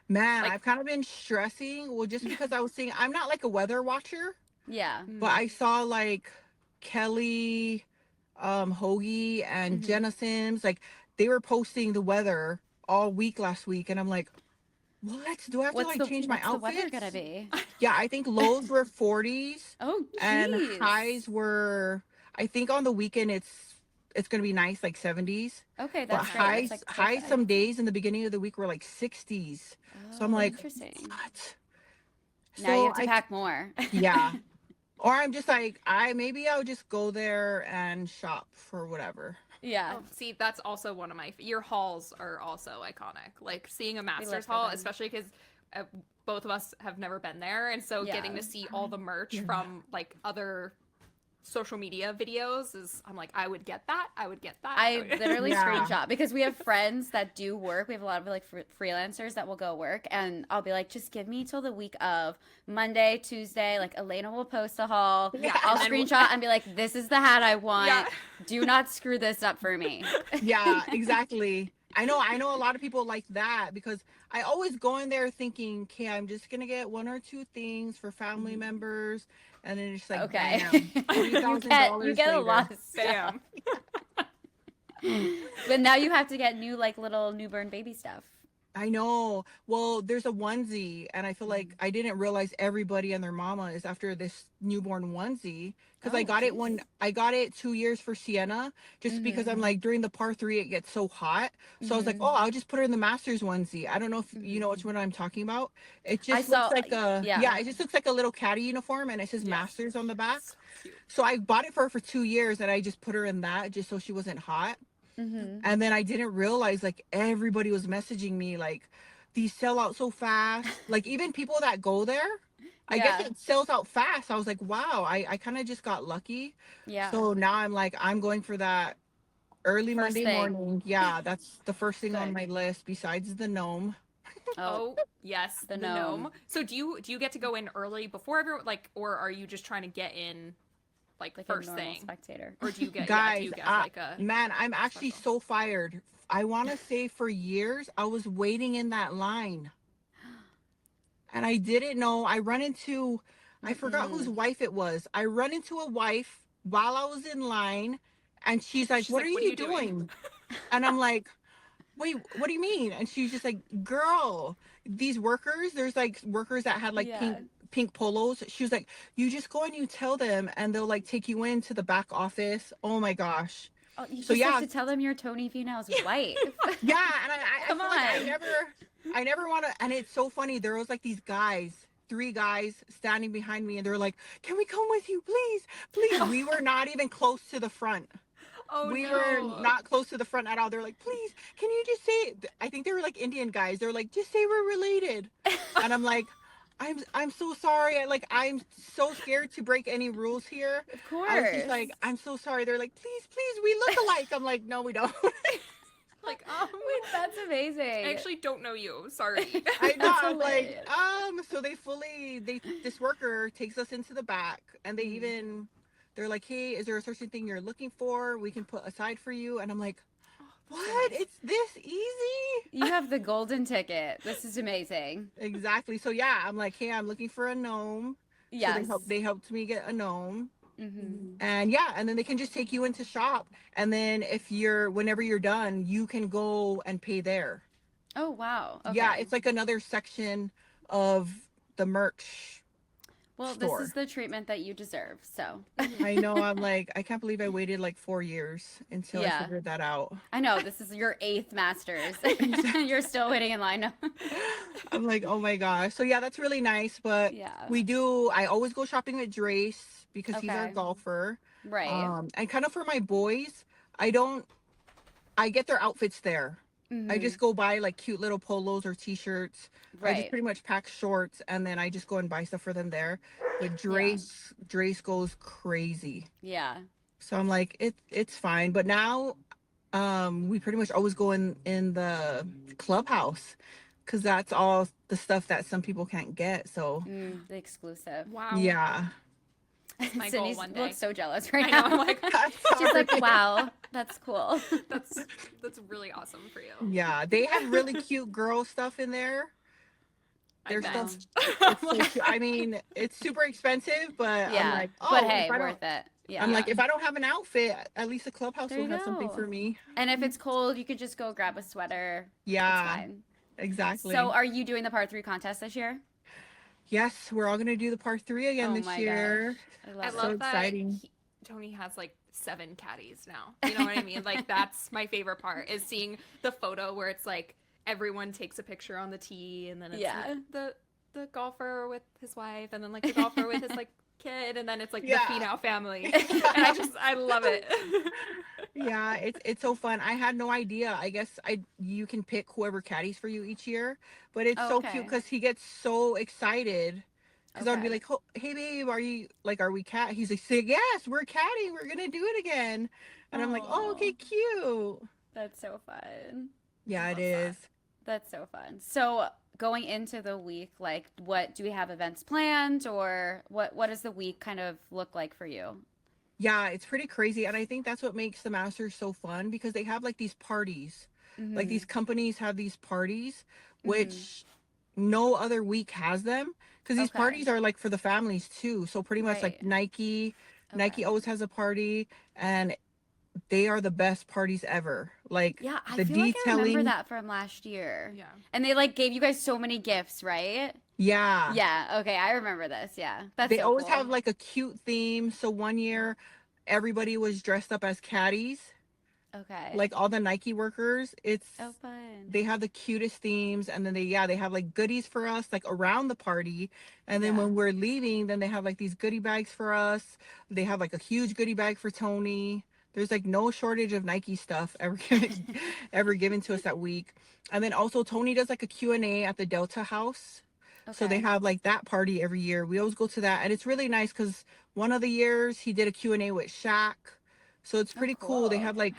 Man, I've kind of been stressing. Well, just because I was seeing, I'm not like a weather watcher. Yeah. But I saw like Kelly, Hoagie, and Jenna Sims, like, they were posting the weather all week last week, and I'm like, what? Do I have to change my outfit? What's the weather gonna be? Yeah, I think lows were 40s. Oh, geez. And highs were, I think on the weekend it's gonna be nice, like 70s. Okay, that's but great. Highs some days in the beginning of the week were like 60s. So I'm like, interesting. What? Now you have to pack more. Yeah. Or I'm just like, maybe I'll just go there and shop for whatever. Yeah. Oh, see, that's also one of my... Your halls are also iconic. Like, seeing a Masters hall, especially because both of us have never been there. And so getting to see all the merch from, like, other social media videos is... I'm like, I would get that. I literally screenshot because we have friends that do work. We have a lot of, like, freelancers that will go work. And I'll be like, just give me till the week of Monday, Tuesday. Like, Alayna will post a haul. Yeah, I'll screenshot and be like, this is the hat I want. Yeah. Do not screw this up for me. Yeah, exactly. I know a lot of people like that because I always go in there thinking, okay, I'm just going to get one or two things for family members. And then it's like, okay. bam, $3,000 you get a lot of stuff. But now you have to get new, like, little newborn baby stuff. I know. Well, there's a onesie, and I feel like I didn't realize everybody and their mama is after this newborn onesie because I got it 2 years for Sienna just because I'm like during the par 3 it gets so hot, so I was like, oh, I'll just put her in the Masters onesie. I don't know if you know which one I'm talking about. It just looks like it just looks like a little caddy uniform, and it says Masters on the back. So I bought it for her for 2 years, and I just put her in that just so she wasn't hot. And then I didn't realize, like, everybody was messaging me like, these sell out so fast. Like, even people that go there, I guess it sells out fast. I was like, wow, I kind of just got lucky. Yeah. So now I'm like, I'm going for that early Monday morning. Yeah, that's the first thing on my list besides the gnome. Oh yes, the gnome. So do you get to go in early before everyone, like, or are you just trying to get in? Like first a thing, spectator, or do you get guys? Like a man, I'm actually so fired. I want to say for years I was waiting in that line, and I didn't know. I run into, I forgot whose wife it was. I run into a wife while I was in line, and she's like, "What are you doing?" And I'm like, "Wait, what do you mean?" And she's just like, "Girl, these workers. There's like workers that had like pink polos." She was like, you just go and you tell them and they'll like take you into the back office. Oh my gosh. Oh, you just have to tell them you're Tony Finau's wife. Yeah, and I come on. Like I never want to. And it's so funny. There was like these guys, 3 guys standing behind me, and they're like, "Can we come with you, please?" We were not even close to the front. We were not close to the front at all. They're like, "Please, can you just say?" I think they were like Indian guys. They're like, "Just say we're related." And I'm like, I'm so sorry. I'm so scared to break any rules here. Of course. I was just like, I'm so sorry. They're like, please, we look alike. I'm like, no, we don't. Like, oh, wait, that's amazing. I actually don't know you. Sorry. I know. I'm like, so this worker takes us into the back, and they're like, hey, is there a certain thing you're looking for? We can put aside for you. And I'm like, what? It's this easy? You have the golden ticket. This is amazing. Exactly. So yeah, I'm like, hey, I'm looking for a gnome. Yes. So they helped me get a gnome. And then they can just take you into shop. And then whenever you're done, you can go and pay there. Oh, wow. Okay. Yeah, it's like another section of the merch. Well, store. This is the treatment that you deserve, so. I know, I'm like, I can't believe I waited like 4 years until I figured that out. I know, this is your 8th Masters. You're still waiting in line. I'm like, oh my gosh. So yeah, that's really nice, but I always go shopping with Drace because he's our golfer. Right. And kind of for my boys, I get their outfits there. I just go buy like cute little polos or t-shirts. I just pretty much pack shorts, and then I just go and buy stuff for them there. But Drace goes crazy. Yeah. So I'm like, it's fine. But now we pretty much always go in the clubhouse because that's all the stuff that some people can't get. So the exclusive. Wow. Yeah. That's my goal one day. Looks so jealous right now. I'm like, she's like, wow, that's cool. That's really awesome for you. Yeah, they have really cute girl stuff in there. Their stuff. I mean, it's super expensive, but I'm like, but hey, worth it. Yeah. I'm like, if I don't have an outfit, at least the clubhouse will have something for me. And if it's cold, you could just go grab a sweater. Yeah. It's fine. Exactly. So, are you doing the par 3 contest this year? Yes, we're all gonna do the par 3 again this year. I love so exciting. Tony has like 7 caddies now. You know what I mean? Like, that's my favorite part is seeing the photo where it's like everyone takes a picture on the tee, and then it's like the golfer with his wife, and then like the golfer with his like kid, and then it's like the Finau family. And I love it. Yeah, it's so fun. I had no idea. I guess you can pick whoever caddies for you each year, but it's so cute because he gets so excited. Because I would be like, oh, "Hey babe, are we cat?" He's like, "Yes, we're caddy. We're gonna do it again." And I'm like, "Oh, okay, cute." That's so fun. Yeah, it is. That's so fun. So going into the week, like, what do we have events planned, or what does the week kind of look like for you? Yeah, it's pretty crazy. And I think that's what makes the Masters so fun because they have like these parties. Like these companies have these parties, which no other week has them. Because these parties are like for the families too. So pretty much like Nike always has a party, and they are the best parties ever. Like yeah, I the feel detailing. like I remember that from last year. Yeah. And they like gave you guys so many gifts, right? Yeah. Yeah. Okay, I remember this. Yeah. They always have like a cute theme. So one year everybody was dressed up as caddies. Okay. Like all the Nike workers. It's fun. They have the cutest themes, and then they have like goodies for us like around the party. And then when we're leaving, then they have like these goodie bags for us. They have like a huge goodie bag for Tony. There's like no shortage of Nike stuff ever given to us that week. And then also Tony does like a Q&A at the Delta House. So they have like that party every year. We always go to that, and it's really nice because one of the years he did a Q&A with Shaq. So it's pretty cool. They have like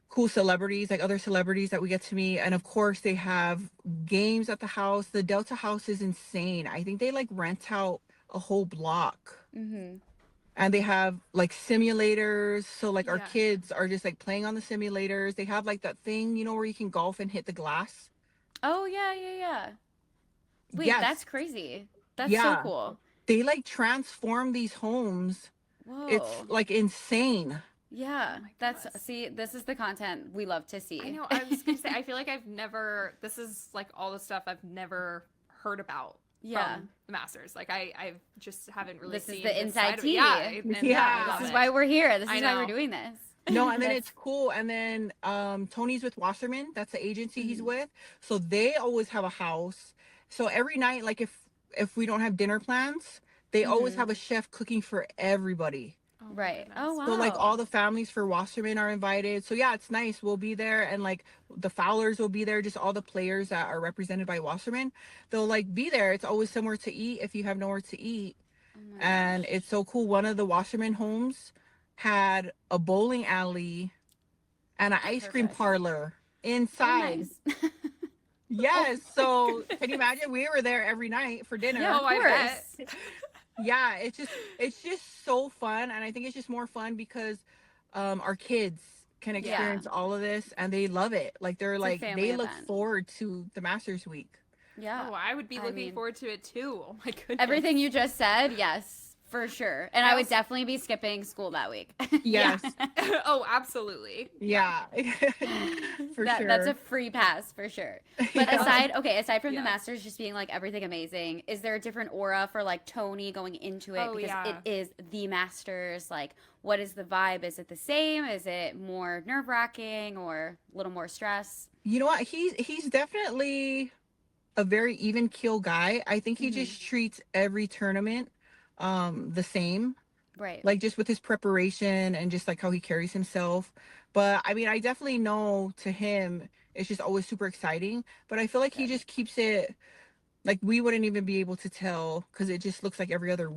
cool celebrities, like other celebrities that we get to meet. And of course they have games at the house. The Delta House is insane. I think they like rent out a whole block. And they have like simulators. So like our kids are just like playing on the simulators. They have like that thing, where you can golf and hit the glass. Oh, yeah. Wait, that's crazy. That's so cool. They like transform these homes. Whoa. It's like insane. Yeah, this is the content we love to see. I know. I was going to say, I feel like this is like all the stuff I've never heard about from the Masters. Like I just haven't really seen this is the inside tea. Yeah. This is why we're here. This is why we're doing this. No, and then it's cool. And then Tony's with Wasserman. That's the agency he's with. So they always have a house. So every night, like if we don't have dinner plans, they always have a chef cooking for everybody. Right. Oh, wow. So like all the families for Wasserman are invited. So yeah, it's nice. We'll be there, and like the Fowlers will be there. Just all the players that are represented by Wasserman, they'll like be there. It's always somewhere to eat if you have nowhere to eat. And it's so cool. One of the Wasserman homes had a bowling alley and an ice cream parlor inside. Oh, nice. Yes. So can you imagine? We were there every night for dinner. Yeah, of course. Yeah, it's just so fun. And I think it's just more fun because our kids can experience all of this, and they love it. Like they look forward to the Masters week. Yeah. Oh, I would be looking forward to it too. Oh my goodness. Everything you just said, yes. For sure. And I would definitely be skipping school that week. Yes. Oh, absolutely. Yeah. For sure. That's a free pass for sure. But aside from the Masters just being like everything amazing, is there a different aura for like Tony going into it? Because it is the Masters. Like, what is the vibe? Is it the same? Is it more nerve-wracking or a little more stress? You know what? He's definitely a very even keel guy. I think he just treats every tournament the same, right? Like just with his preparation and just like how he carries himself. But I mean, I definitely know to him it's just always super exciting, but I feel like he just keeps it like we wouldn't even be able to tell because it just looks like every other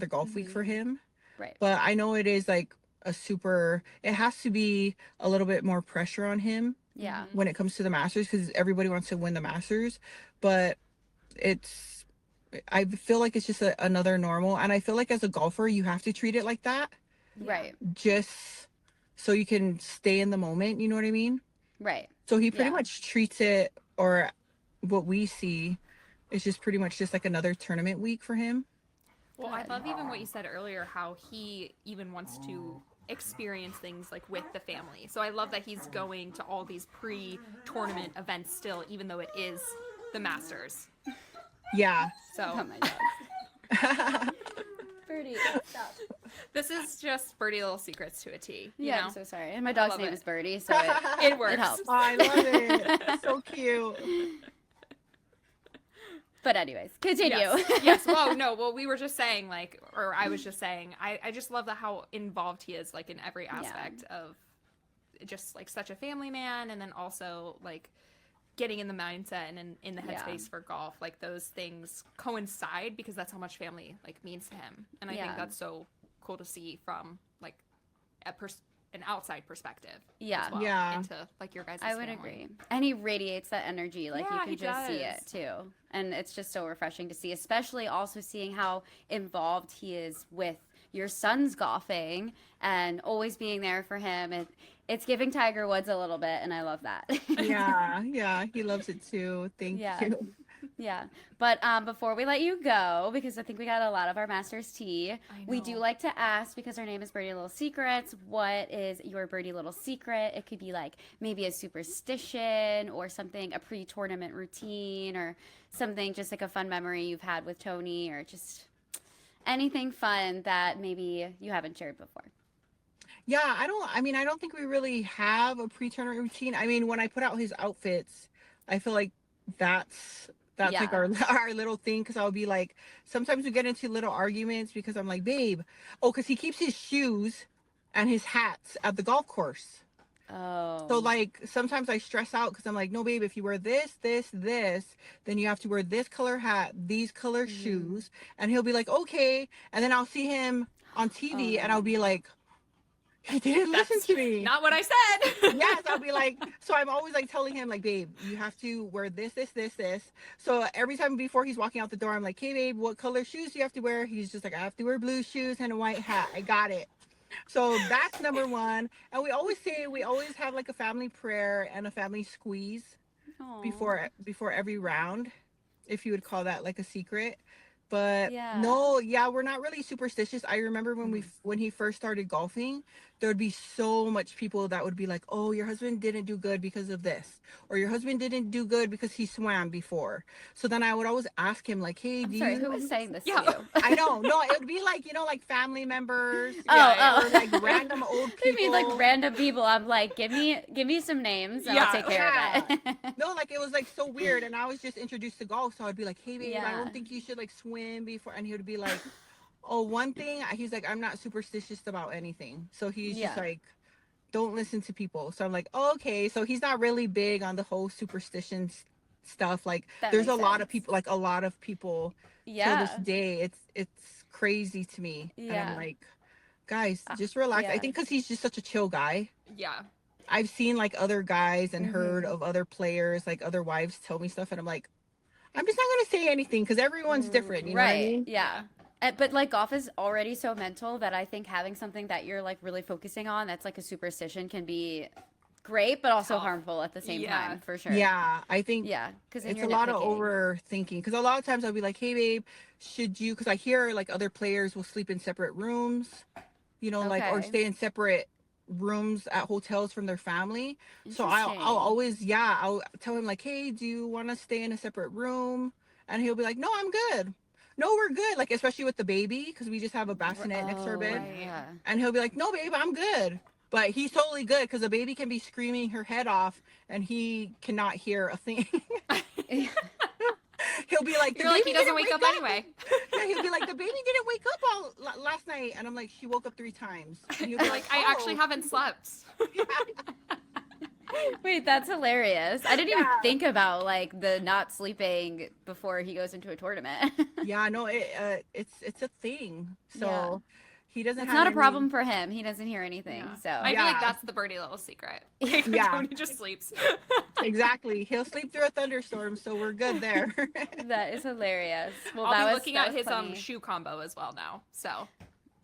golf week for him, right? But I know it is like it has to be a little bit more pressure on him, when it comes to the Masters, because everybody wants to win the Masters. But I feel like it's just another normal. And I feel like as a golfer, you have to treat it like that. Right. Just so you can stay in the moment. You know what I mean? Right. So he pretty much treats it, or what we see is just pretty much just like another tournament week for him. Well, I love even what you said earlier, how he even wants to experience things like with the family. So I love that he's going to all these pre-tournament events still, even though it is the Masters. Yeah. So. Oh my God. Birdie, stop. This is just Birdie Little Secrets to a T. Yeah, I'm so sorry. And my dog's name is Birdie, so it works. It helps. Oh, I love it. So cute. But anyways, continue. Yes. Well, we were just saying, like, or I was just saying, I just love how involved he is, like, in every aspect of just like such a family man, and then also like getting in the mindset and in the headspace for golf, like those things coincide because that's how much family like means to him. And I think that's so cool to see from like an outside perspective. Yeah. Well, into like your guys' I would agree. And he radiates that energy. Like you can just see it too. And it's just so refreshing to see, especially also seeing how involved he is with your son's golfing and always being there for him. It's giving Tiger Woods a little bit, and I love that. Yeah, he loves it too. Thank you. Yeah. But before we let you go, because I think we got a lot of our Masters tea, we do like to ask, because our name is Birdie Little Secrets, what is your Birdie Little Secret? It could be like maybe a superstition or something, a pre-tournament routine, or something just like a fun memory you've had with Tony, or just anything fun that maybe you haven't shared before. Yeah, I don't think we really have a pre-tournament routine. I mean, when I put out his outfits, I feel like that's like our little thing, because I'll be like, sometimes we get into little arguments because I'm like, babe, because he keeps his shoes and his hats at the golf course. Oh. So like sometimes I stress out because I'm like, no, babe, if you wear this, then you have to wear this color hat, these color shoes. And he'll be like, okay. And then I'll see him on TV and I'll be like, he didn't listen to me. Not what I said. Yes, I'll be like, so I'm always like telling him like, babe, you have to wear this. So every time before he's walking out the door, I'm like, hey babe, what color shoes do you have to wear? He's just like, I have to wear blue shoes and a white hat. I got it. So that's number one. And we always have like a family prayer and a family squeeze before every round, if you would call that like a secret. But we're not really superstitious. I remember when he first started golfing, there would be so much people that would be like, oh, your husband didn't do good because of this, or your husband didn't do good because he swam before. So then I would always ask him like, hey, who was saying this to you? I know. No, it would be like, like family members. Or like random old people. I mean, like random people. I'm like, give me some names and I'll take care of it. No, like it was like so weird. And I was just introduced to golf. So I'd be like, hey, babe, I don't think you should like swim before. And he would be like, oh, one thing, he's like, I'm not superstitious about anything. So he's just like, don't listen to people. So I'm like, oh, okay. So he's not really big on the whole superstition stuff. Like there's a lot of people till this day. It's crazy to me. And I'm like, guys, just relax. I think because he's just such a chill guy. Yeah. I've seen like other guys and heard of other players, like other wives tell me stuff. And I'm like, I'm just not going to say anything because everyone's different. You know what I mean? Yeah. But like golf is already so mental that I think having something that you're like really focusing on that's like a superstition can be great, but also harmful at the same time, for sure. Yeah, I think because it's a lot of overthinking. Because a lot of times I'll be like, hey, babe, should you, because I hear like other players will sleep in separate rooms, like, or stay in separate rooms at hotels from their family. So I'll always, I'll tell him like, hey, do you want to stay in a separate room? And he'll be like, no, I'm good. No, we're good. Like, especially with the baby, because we just have a bassinet next to our bed. Yeah. And he'll be like, no, babe, I'm good. But he's totally good because the baby can be screaming her head off and he cannot hear a thing. He'll be like, you're like, he doesn't wake up anyway. Yeah, he'll be like, the baby didn't wake up all last night. And I'm like, she woke up 3 times. And he'll be like, I actually haven't slept. Wait, that's hilarious. I didn't even think about like the not sleeping before he goes into a tournament. Yeah, no, it's a thing. So he doesn't. It's not a problem for him. He doesn't hear anything. So I feel like that's the Birdie Little secret. Like, Tony just sleeps. Exactly. He'll sleep through a thunderstorm, so we're good there. That is hilarious. Well, I'll be looking at his shoe combo as well now. So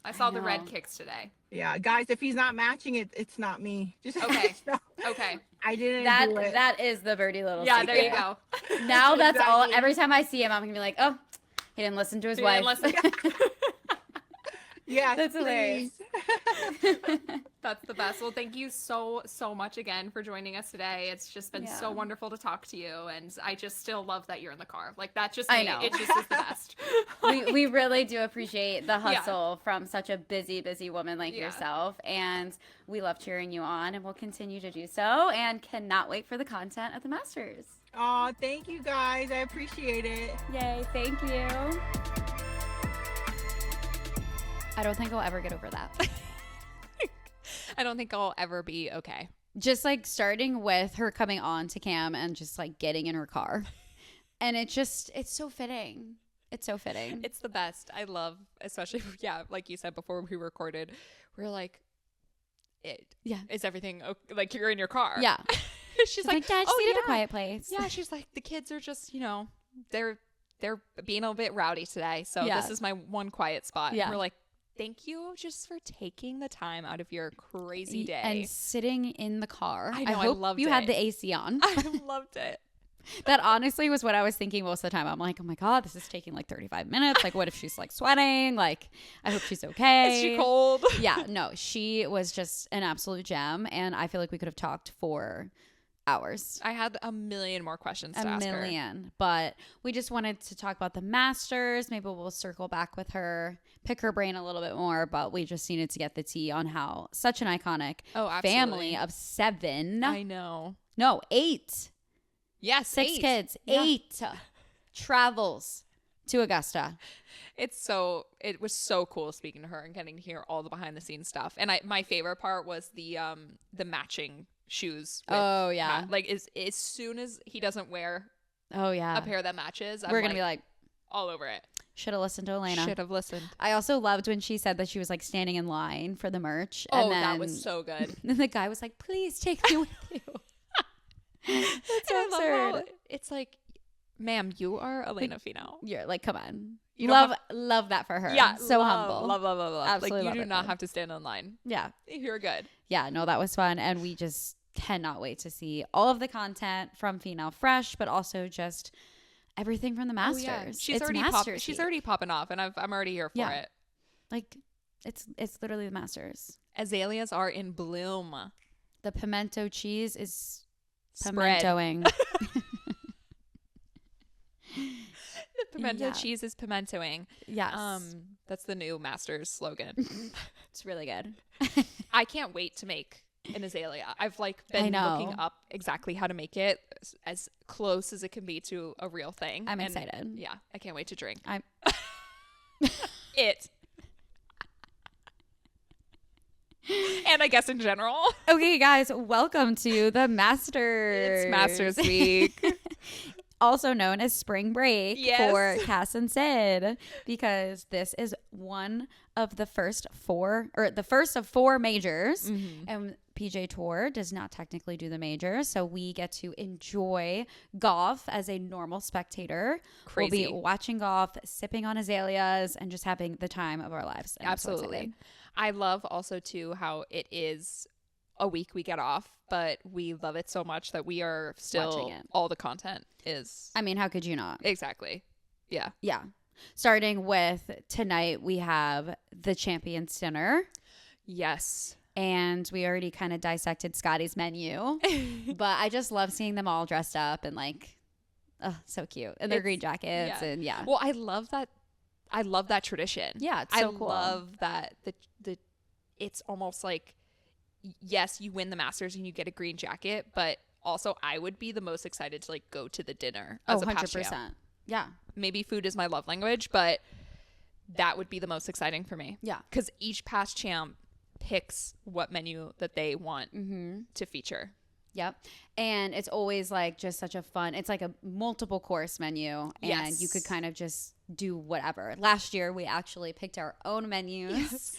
I saw the red kicks today. Yeah, guys, if he's not matching it, it's not me. Just okay. Okay. I didn't do it. That is the Birdie Little secret. secret. There you go. Now that's all. Every time I see him, I'm gonna be like, oh, he didn't listen to his wife. Yeah, that's hilarious. That's the best. Well, thank you so much again for joining us today. It's just been so wonderful to talk to you, and I just still love that you're in the car. Like that's just me. I know. It just is the best. we really do appreciate the hustle from such a busy woman like yourself, and we love cheering you on, and we'll continue to do so, and cannot wait for the content at the Masters. Oh, thank you guys. I appreciate it. Yay! Thank you. I don't think I'll ever get over that. I don't think I'll ever be okay. just like starting with her coming on to cam and just like getting in her car. And it's so fitting. It's so fitting. It's the best. I love, especially, like you said before we recorded, we're like, is everything okay? Like you're in your car. Yeah. She's like, Dad, just needed a quiet place. Yeah, she's like, the kids are just, they're being a bit rowdy today. So this is my one quiet spot. Yeah. We're like, thank you just for taking the time out of your crazy day. And sitting in the car. I know, I loved it. You had the AC on. I loved it. That honestly was what I was thinking most of the time. I'm like, oh my God, this is taking like 35 minutes. Like, what if she's like sweating? Like, I hope she's okay. Is she cold? Yeah, no, she was just an absolute gem. And I feel like we could have talked for hours. I had a million more questions to ask her. But we just wanted to talk about the Masters. Maybe we'll circle back with her, pick her brain a little bit more. But we just needed to get the tea on how such an iconic family of 7. I know. No, 8. Yes, 6 kids, 8 travels to Augusta. It was so cool speaking to her and getting to hear all the behind the scenes stuff. And my favorite part was the matching shoes. Like as soon as he doesn't wear a pair that matches, we're gonna be like all over it. Should have listened to Alayna. Should have listened. I also loved when she said that she was like standing in line for the merch. Oh, and then, that was so good. Then the guy was like, please take me with you. That's so absurd. It's like, ma'am, you are Alayna Finau. You're like, come on. You love that for her. Yeah. So humble. Love. Absolutely. Like, you do not have to stand in line. Yeah. You're good. Yeah. No, that was fun. And we just cannot wait to see all of the content from Finau Fresh, but also just everything from the Masters. Yeah. She's already popping off, and I'm already here for it. Like, it's literally the Masters. Azaleas are in bloom. The pimento cheese is spread. Pimentoing. The pimento cheese is pimentoing. Yes. That's the new Masters slogan. It's really good. I can't wait to make an azalea. I've been looking up exactly how to make it as close as it can be to a real thing. I'm excited. Yeah, I can't wait to drink. It. And I guess in general. Okay, guys, welcome to the Masters. It's Masters Week. Also known as spring break for Cass and Sid, because this is one of the first of 4 majors. Mm-hmm. And PGA Tour does not technically do the majors, so we get to enjoy golf as a normal spectator. Crazy. We'll be watching golf, sipping on azaleas, and just having the time of our lives. And absolutely. I love also too how it is a week we get off, but we love it so much that we are still watching it. All the content is. I mean, how could you not? Exactly. Yeah. Yeah. Starting with tonight, we have the Champions Dinner. Yes. And we already kind of dissected Scotty's menu, but I just love seeing them all dressed up and so cute. And their green jackets and Well, I love that. I love that tradition. Yeah, it's so cool. I love that the it's almost like, yes, you win the Masters and you get a green jacket, but also I would be the most excited to go to the dinner as a past 100%. Champ. Yeah. Maybe food is my love language, but that would be the most exciting for me. Yeah. Because each past champ picks what menu that they want to feature. Yep. And it's always just such a fun, it's like a multiple course menu, and you could kind of just do whatever. Last year we actually picked our own menus. Yes.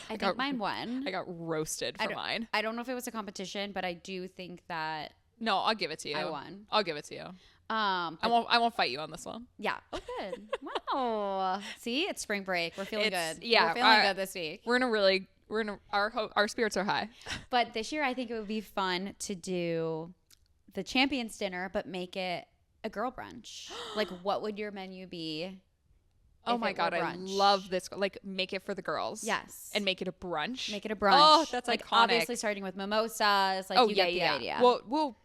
I think mine won. I got roasted for mine. I don't know if it was a competition, but I do think that. No, I'll give it to you. I won. I'll give it to you. I won't fight you on this one. Yeah. Oh, good. Wow. See, it's spring break. We're feeling good. Yeah, we're feeling good this week. Our spirits are high. But this year, I think it would be fun to do the Champions Dinner, but make it a girl brunch. What would your menu be? Oh my God, I love this. Make it for the girls. Yes. And make it a brunch. Make it a brunch. Oh, that's iconic. Obviously starting with mimosas. You get the idea. We'll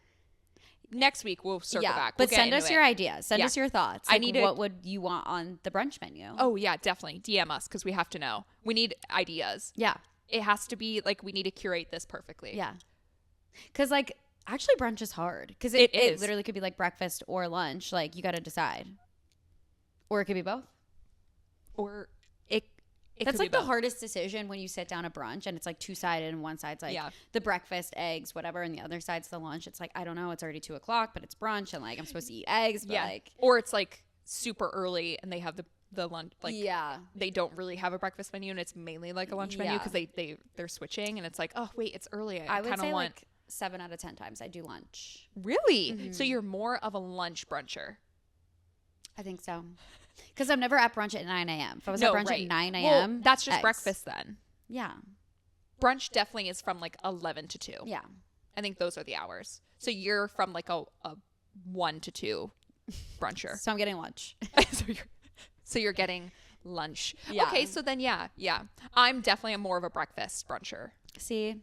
next week we'll circle back. But send us your ideas. Send us your thoughts. What would you want on the brunch menu? Oh yeah, definitely. DM us because we have to know. We need ideas. Yeah. It has to be we need to curate this perfectly. Yeah. Because actually brunch is hard. Because it literally could be breakfast or lunch. You got to decide. Or it could be both. Or it That's like the hardest decision when you sit down at brunch and it's like two-sided and one side's like the breakfast, eggs, whatever, and the other side's the lunch. It's like, I don't know, it's already 2:00, but it's brunch and like I'm supposed to eat eggs, but like, or it's like super early and they have the lunch, like they don't really have a breakfast menu and it's mainly like a lunch menu because they're switching and it's like, oh wait, it's early. I kind of want like 7 out of 10 times I do lunch. Really? Mm-hmm. So you're more of a lunch bruncher? I think so. Because I'm never at brunch at 9 a.m. If I was at brunch at 9 a.m. Well, that's just breakfast then. Yeah. Brunch definitely is from like 11 to 2. Yeah. I think those are the hours. So you're from like a 1 to 2 bruncher. So I'm getting lunch. So you're getting lunch. Yeah. Okay, so then yeah. I'm definitely more of a breakfast bruncher. See?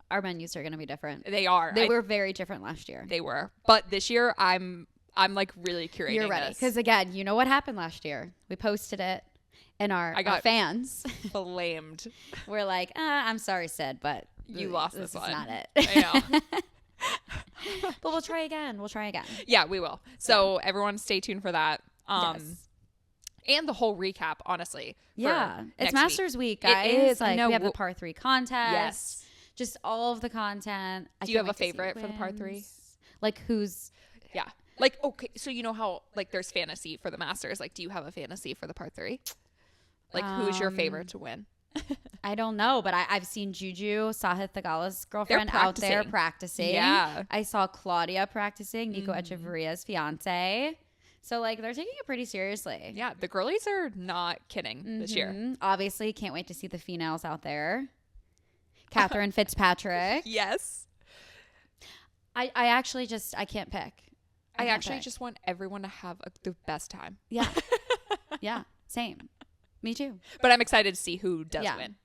Our menus are going to be different. They are. They were very different last year. They were. But this year, I'm like really curating. You're ready. Because again, you know what happened last year. We posted it and our fans blamed. We're like, I'm sorry, Sid, but you lost this one. This is not it. I know. But we'll try again. Yeah, we will. So everyone stay tuned for that. Yes. And the whole recap, honestly. Yeah. It's Masters Week, guys. It is. Like, we have the par 3 contest. Yes. Just all of the content. Do you have a favorite for the par 3? Like who's... Yeah. Like, okay, so you know how, like, there's fantasy for the Masters. Like, do you have a fantasy for the par 3? Like, who's your favorite to win? I don't know, but I've seen Juju, Sahith Theegala's girlfriend, out there practicing. Yeah. I saw Claudia practicing, Nico Echeverria's fiance. So, like, they're taking it pretty seriously. Yeah, the girlies are not kidding this year. Obviously, can't wait to see the Finau's out there. Catherine Fitzpatrick. Yes. I actually just, I can't pick. I actually just want everyone to have the best time. Yeah. Yeah, same. Me too. But I'm excited to see who does win.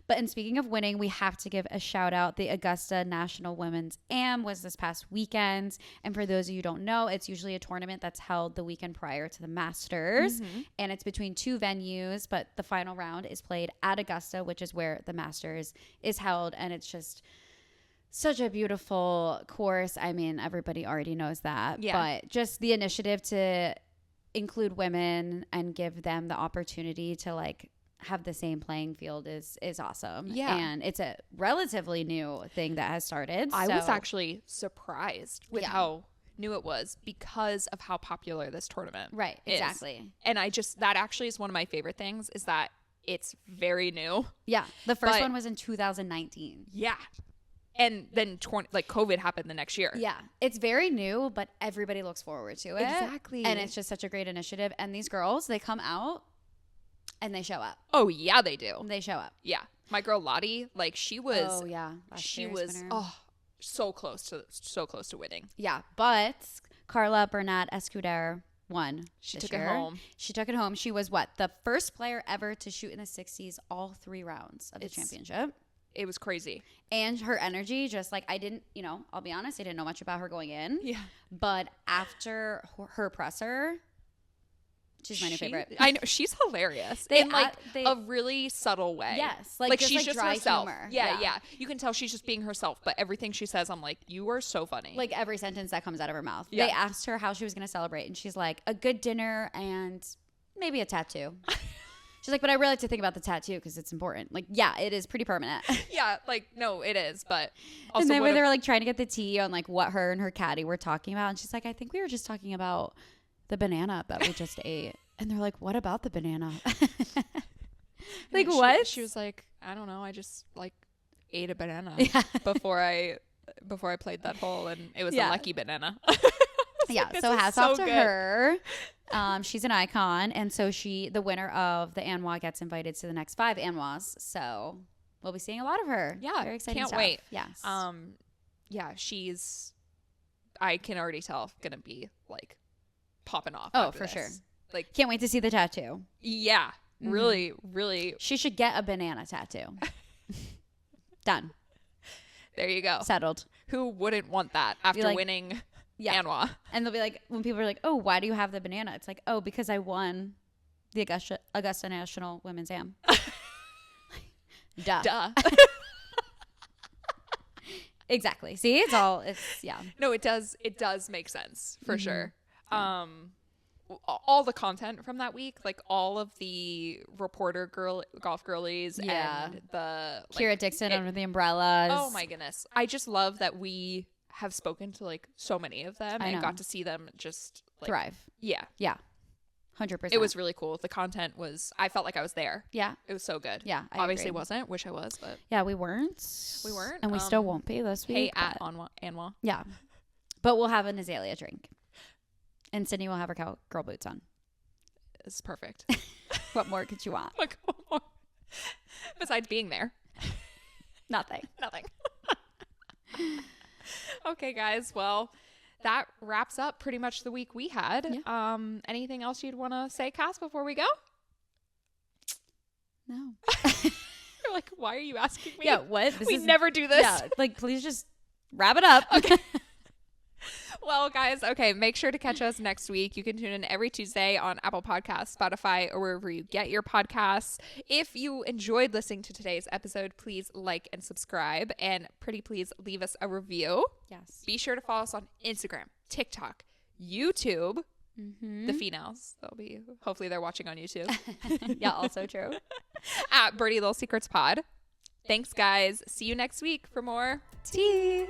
But in speaking of winning, we have to give a shout out. The Augusta National Women's Am was this past weekend. And for those of you who don't know, it's usually a tournament that's held the weekend prior to the Masters. And it's between 2 venues, but the final round is played at Augusta, which is where the Masters is held. And it's just such a beautiful course. I mean, everybody already knows that. Yeah. But just the initiative to include women and give them the opportunity to like have the same playing field is awesome. Yeah. And it's a relatively new thing that has started. I was actually surprised with how new it was because of how popular this tournament is. Right, exactly. And that actually is one of my favorite things is that it's very new. Yeah. The first one was in 2019. Yeah. And then COVID happened the next year. Yeah. It's very new, but everybody looks forward to it. Exactly. And it's just such a great initiative. And these girls, they come out and they show up. Oh, yeah, they do. They show up. Yeah. My girl Lottie, like she was. Oh, yeah. She was so close to winning. Yeah. But Carla Bernat Escuder won. She took it home. She took it home. She was the first player ever to shoot in the 60s all 3 rounds of the championship. It was crazy. And her energy, just like I didn't, I'll be honest, I didn't know much about her going in. Yeah. But after her presser, she's my new favorite. I know. She's hilarious. In a really subtle way. Yes. Like she's just dry herself. Humor. Yeah. You can tell she's just being herself. But everything she says, I'm like, you are so funny. Like every sentence that comes out of her mouth. Yeah. They asked her how she was going to celebrate. And she's like, a good dinner and maybe a tattoo. She's like, but I really like to think about the tattoo because it's important. Like, yeah, it is pretty permanent. Yeah, like, no, it is. But also, and then when they were like trying to get the tea on like what her and her caddy were talking about, and she's like, I think we were just talking about the banana that we just ate. And they're like, what about the banana? Like, what? She was like, I don't know. I just like ate a banana before I played that hole, and it was a lucky banana. Yeah, so hats off to her. She's an icon, and so the winner of the ANWA gets invited to the next 5 ANWAs. So we'll be seeing a lot of her. Yeah, very exciting. Can't stuff. wait. Yes. Yeah, she's. I can already tell gonna be like popping off. Oh, for sure. Like, can't wait to see the tattoo. Yeah, really, really. She should get a banana tattoo. Done. There you go. Settled. Who wouldn't want that after winning? Yeah. ANWA. And they'll be like, when people are like, oh, why do you have the banana? It's like, oh, because I won the Augusta National Women's Am. Duh. Exactly. See, it's yeah. No, it does make sense for sure. all the content from that week, like all of the reporter golf girlies and the Kira Dixon under the umbrellas. Oh my goodness. I just love that we have spoken to like so many of them and got to see them just like, thrive. Yeah. Yeah. 100%. It was really cool. The content was, I felt like I was there. Yeah. It was so good. Yeah. Obviously wasn't. Wish I was, but. Yeah, we weren't. And we still won't be this week. Hey, at Anwa. Yeah. But we'll have an azalea drink. And Sydney will have her girl boots on. It's perfect. What more could you want? Like, what more? Besides being there. Nothing. Okay, guys. Well, that wraps up pretty much the week we had. Yeah. Anything else you'd want to say, Cass, before we go? No. You're like, why are you asking me? Yeah, what? We never do this. Yeah, like, please just wrap it up. Okay. Well, guys, okay, make sure to catch us next week. You can tune in every Tuesday on Apple Podcasts, Spotify, or wherever you get your podcasts. If you enjoyed listening to today's episode, please like and subscribe, and pretty please leave us a review. Yes. Be sure to follow us on Instagram, TikTok, YouTube, the Finau's. Hopefully they're watching on YouTube. Yeah, also true. At Birdie Little Secrets Pod. Thanks, guys. See you next week for more tea.